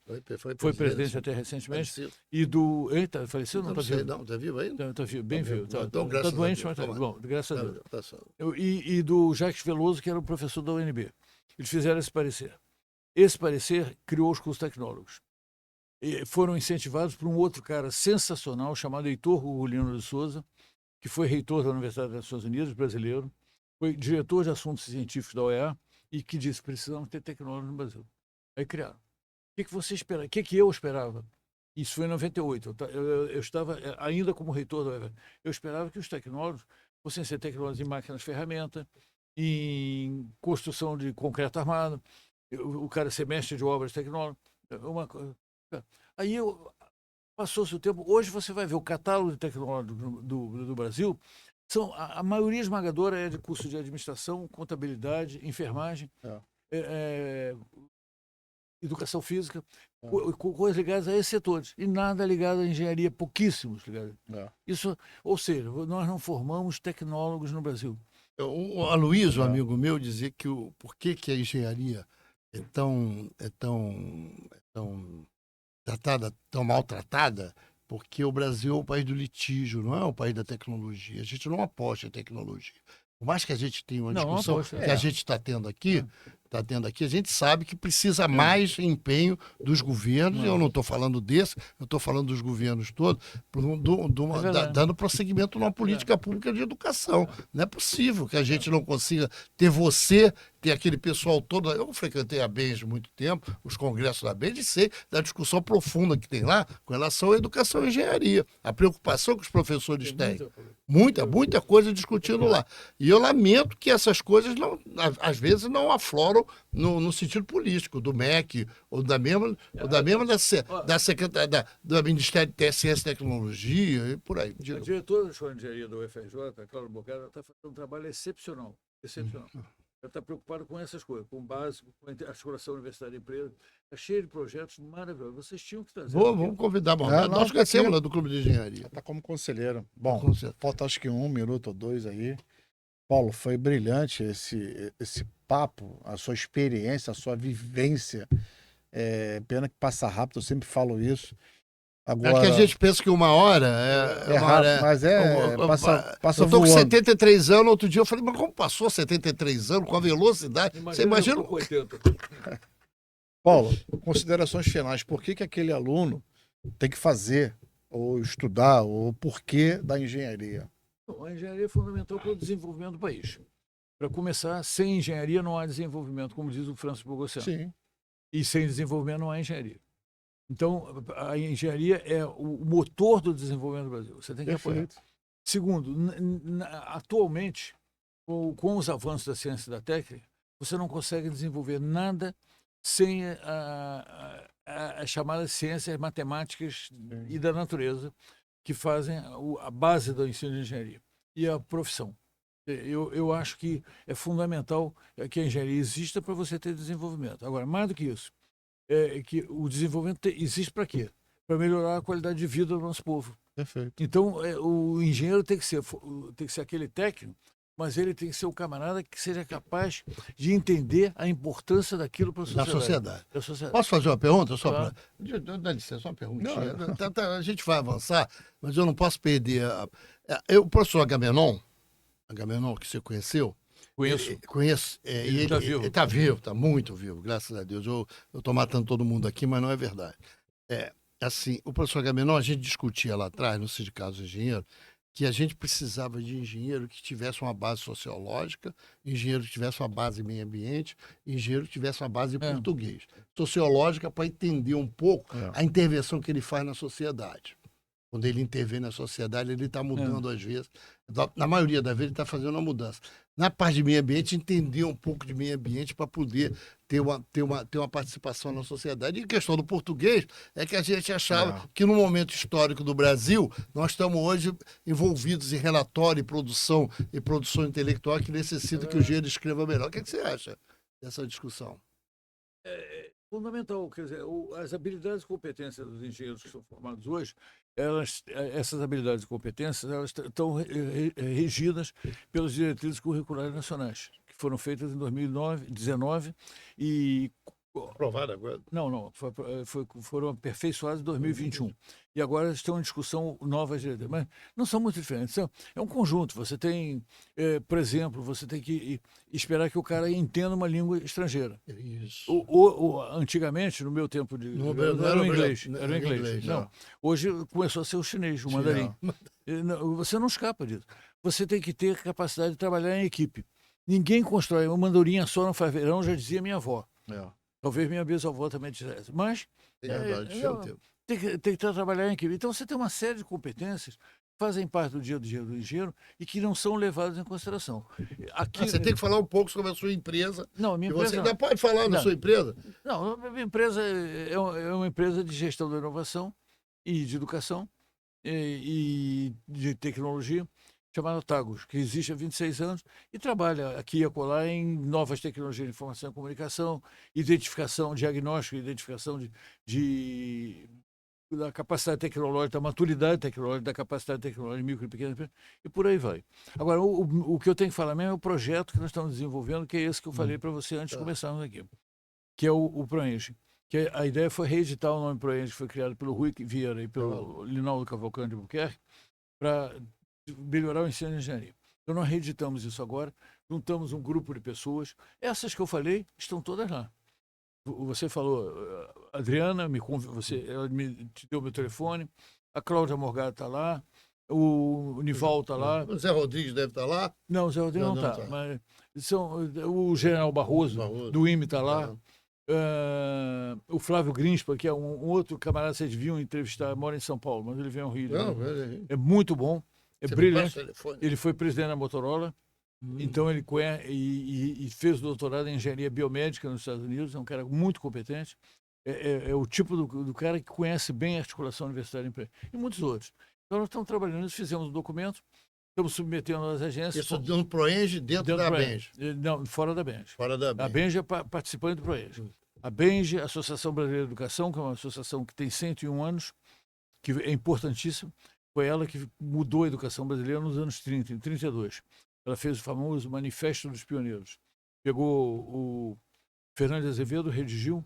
foi presidente até recentemente, e do... Eita, faleceu? Não está vivo? Não, está vivo ainda? Está vivo, bem vivo. Está graças doente, a mas Deus. está bom, graças a Deus. Tá certo. E do Jacques Veloso, que era o professor da UNB. Eles fizeram esse parecer. Esse parecer criou os cursos tecnólogos. E foram incentivados por um outro cara sensacional, chamado Heitor Gugulino de Souza, que foi reitor da Universidade das Nações Unidas, brasileiro, foi diretor de assuntos científicos da OEA, e que disse: precisamos ter tecnólogos no Brasil. Aí criaram. O que você esperava? O que eu esperava? Isso foi em 98. Eu estava ainda como reitor da OEA. Eu esperava que os tecnólogos fossem ser tecnólogos em máquinas ferramenta, em construção de concreto armado, o cara ser mestre de obras tecnológicas. Aí passou-se o tempo. Hoje você vai ver o catálogo de tecnólogos do Brasil. A maioria esmagadora é de curso de administração, contabilidade, enfermagem, educação física, coisas ligadas a esses setores. E nada ligado à engenharia, pouquíssimos ligados. Isso, ou seja, nós não formamos tecnólogos no Brasil. O Aloysio, amigo meu, dizia que por que a engenharia é tão tratada, tão maltratada, porque o Brasil é o país do litígio, não é o país da tecnologia. A gente não aposta em tecnologia. Por mais que a gente tenha uma discussão que a gente está tendo aqui, a gente sabe que precisa mais empenho dos governos. Eu não estou falando desse, eu estou falando dos governos todos, dando prosseguimento numa política pública de educação. Não é possível que a gente não consiga ter aquele pessoal todo. Eu frequentei a BENS muito tempo, os congressos da BENS, e sei da discussão profunda que tem lá com relação à educação e engenharia. A preocupação que os professores têm. Muita coisa discutindo lá. E eu lamento que essas coisas, às vezes, não afloram no sentido político, do MEC, ou da mesma da Secretaria do Ministério de Ciência e Tecnologia, e por aí. A diretora da Escola de Engenharia da UFRJ, a Cláudia Bocada, está fazendo um trabalho excepcional. Ela está preocupada com essas coisas, com o básico, com a articulação universidade e empresa. Está cheio de projetos maravilhosos. Vocês tinham que trazer. Vamos convidar. Nós esquecemos lá do Clube de Engenharia. Está como conselheiro. Bom, falta acho que 1 minuto ou 2 aí. Paulo, foi brilhante esse papo, a sua experiência, a sua vivência. Pena que passa rápido, eu sempre falo isso. Agora, que a gente pensa que 1 hora é rápido, mas passa eu tô voando. com 73 anos, outro dia eu falei, mas como passou 73 anos com a velocidade? Você imagina? Com 80. Paulo, considerações finais. Por que aquele aluno tem que fazer, ou estudar, ou o porquê da engenharia? A engenharia é fundamental para o desenvolvimento do país. Para começar, sem engenharia não há desenvolvimento, como diz o Francis Bogossian. Sim. E sem desenvolvimento não há engenharia. Então, a engenharia é o motor do desenvolvimento do Brasil. Você tem que apoiar. Segundo, atualmente, com os avanços da ciência e da técnica, você não consegue desenvolver nada sem as chamadas ciências matemáticas e da natureza, que fazem a base do ensino de engenharia e a profissão. Eu acho que é fundamental que a engenharia exista para você ter desenvolvimento. Agora, mais do que isso, que o desenvolvimento existe para quê? Para melhorar a qualidade de vida do nosso povo. Perfeito. Então, o engenheiro tem que ser aquele técnico, mas ele tem que ser o camarada que seja capaz de entender a importância daquilo para a sociedade. Posso fazer uma pergunta? Claro. Dá licença, uma perguntinha. A gente vai avançar, mas eu não posso perder. O professor Agamenon, que você conheceu, Conheço. Ele está vivo. Ele está vivo, está muito vivo, graças a Deus. Eu estou matando todo mundo aqui, mas não é verdade. assim, o professor Agamenon, a gente discutia lá atrás, no Sindicato dos Engenheiros, que a gente precisava de engenheiro que tivesse uma base sociológica, engenheiro que tivesse uma base em meio ambiente, engenheiro que tivesse uma base em português. Sociológica para entender um pouco a intervenção que ele faz na sociedade. Quando ele intervém na sociedade, ele está mudando às vezes. Na maioria das vezes, ele está fazendo uma mudança. Na parte de meio ambiente, entender um pouco de meio ambiente para poder ter uma participação na sociedade. E a questão do português é que a gente achava que no momento histórico do Brasil, nós estamos hoje envolvidos em relatório e produção intelectual que necessita que o engenheiro escreva melhor. O que você acha dessa discussão? É fundamental, quer dizer, as habilidades e competências dos engenheiros que são formados hoje, essas habilidades e competências, elas estão regidas pelas diretrizes curriculares nacionais, que foram feitas em 2019 e aprovada agora? Não, foram aperfeiçoadas em 2021. E agora estão em discussão novas diretrizes. Mas não são muito diferentes. É um conjunto. Você tem, por exemplo, você tem que esperar que o cara entenda uma língua estrangeira. Isso. Antigamente, no meu tempo de... Não era o inglês. Era Era o inglês. Não. Hoje começou a ser o chinês, o mandarim. Você não escapa disso. Você tem que ter capacidade de trabalhar em equipe. Ninguém constrói uma andorinha só no farveirão, já dizia minha avó. Talvez minha bisavó também dissesse. Mas tem que trabalhar em equipe. Então você tem uma série de competências que fazem parte do dia a dia do engenheiro e que não são levadas em consideração. Aqui, você tem que falar um pouco sobre a sua empresa. Não, minha empresa você ainda pode falar da sua empresa? Não, a minha empresa é uma empresa de gestão da inovação e de educação e de tecnologia, chamada Tagus, que existe há 26 anos e trabalha aqui e acolá em novas tecnologias de informação e comunicação, identificação, diagnóstico, identificação da capacidade tecnológica, da maturidade tecnológica, da capacidade tecnológica de micro e pequenas empresas, e por aí vai. Agora, o que eu tenho que falar mesmo é o projeto que nós estamos desenvolvendo, que é esse que eu falei para você antes de começarmos aqui, que é o ProEng. Que a ideia foi reeditar o nome ProEng, que foi criado pelo Rui Vieira e pelo Linaldo Cavalcante de Albuquerque, para melhorar o ensino de engenharia. Então nós reeditamos isso agora, juntamos um grupo de pessoas. Essas que eu falei estão todas lá. Você falou, Adriana, ela te deu meu telefone, a Cláudia Morgado está lá, o Nival está lá. O Zé Rodrigues deve estar lá? Não, o Zé Rodrigues não está. Mas o General Barroso, do IME, está lá. O Flávio Grinspa, que é um outro camarada, vocês viam entrevistar, mora em São Paulo, mas ele vem ao Rio. É muito bom. É brilhante. Ele foi presidente da Motorola, então ele e fez o doutorado em engenharia biomédica nos Estados Unidos, é um cara muito competente, é o tipo do cara que conhece bem a articulação universitária e muitos outros. Então nós estamos trabalhando, fizemos um documento, estamos submetendo às agências. Isso dentro do ProEng, dentro da Benj? Não, fora da Benj. Fora da Benj. A Benj é participante do ProEng. A Benj, a Associação Brasileira de Educação, que é uma associação que tem 101 anos, que é importantíssima. Foi ela que mudou a educação brasileira nos anos 30, em 32. Ela fez o famoso Manifesto dos Pioneiros. Pegou o Fernando Azevedo, redigiu,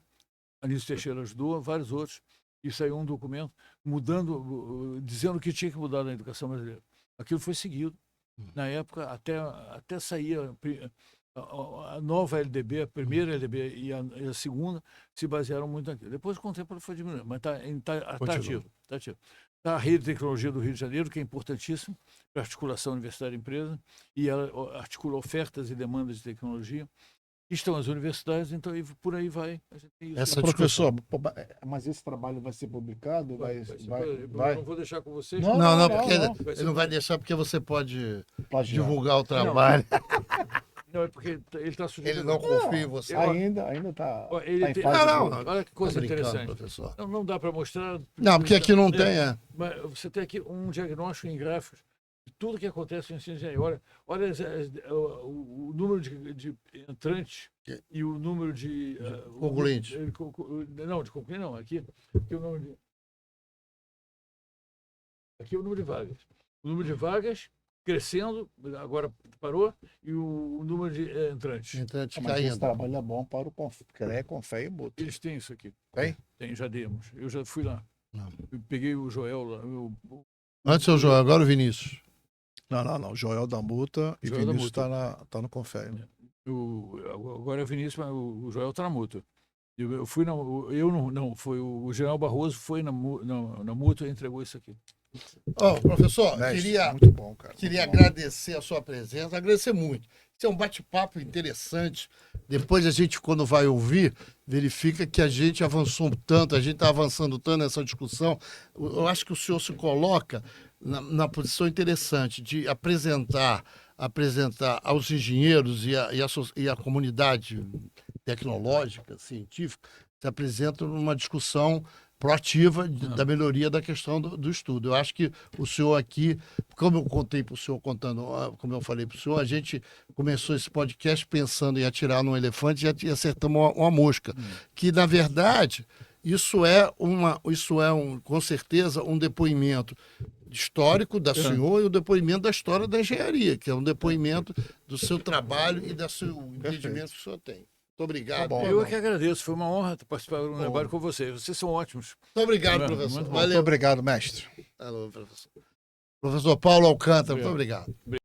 Anísio Teixeira ajudou, vários outros, e saiu um documento dizendo o que tinha que mudar na educação brasileira. Aquilo foi seguido. Na época, até sair a nova LDB, a primeira LDB e a segunda, se basearam muito naquilo. Depois, com o tempo, ela foi diminuindo, mas está ativo. A Rede de Tecnologia do Rio de Janeiro, que é importantíssimo para a articulação universitária-empresa, e ela articula ofertas e demandas de tecnologia. Estão as universidades, então por aí vai. Professor, mas esse trabalho vai ser publicado? Vai? Eu não vou deixar com vocês. Não, porque ele não vai deixar, porque você pode divulgar o trabalho. Não, é porque ele está sujeito. Ele não confia em você. Ainda está. Olha que coisa interessante. Professor. Não dá para mostrar. Não, porque aqui não tem. Mas você tem aqui um diagnóstico em gráficos de tudo que acontece no ensino de engenharia. Olha o número de entrantes e o número de. Concluintes. Não, de concluintes não. Aqui o número de. Aqui é o número de vagas. O número de vagas crescendo, agora parou, e o número de entrantes. Entrantes mas caindo. esse trabalho é bom para o CREA, Confé e Mútua. Eles têm isso aqui. Tem? Tem, já demos. Eu já fui lá. Eu peguei o Joel lá. Antes o Joel, agora o Vinícius. Não. Joel da Mútua e Vinícius está no Confé. Né? Agora é o Vinícius, mas o Joel está na Mútua. Eu fui foi o general Barroso foi na mútua e entregou isso aqui. Professor, Mestre, muito bom, cara. queria muito bom. agradecer a sua presença, agradecer muito. Isso é um bate-papo interessante. Depois a gente, quando vai ouvir, verifica que a gente avançou tanto, a gente está avançando tanto nessa discussão. Eu acho que o senhor se coloca na posição interessante de apresentar aos engenheiros e a comunidade tecnológica, científica, se apresentam numa discussão proativa da melhoria da questão do estudo. Eu acho que o senhor aqui, como eu contei para o senhor, como eu falei para o senhor, a gente começou esse podcast pensando em atirar num elefante e acertamos uma mosca. Que, na verdade, isso é com certeza, um depoimento histórico da senhor e o depoimento da história da engenharia, que é um depoimento do seu trabalho e do seu entendimento que o senhor tem. Muito obrigado. Tá bom. Eu é que agradeço, foi uma honra participar de um debate com vocês. Vocês são ótimos. Muito obrigado, Muito professor. bom. Muito obrigado, mestre. Valeu, professor. Professor Paulo Alcântara, muito obrigado.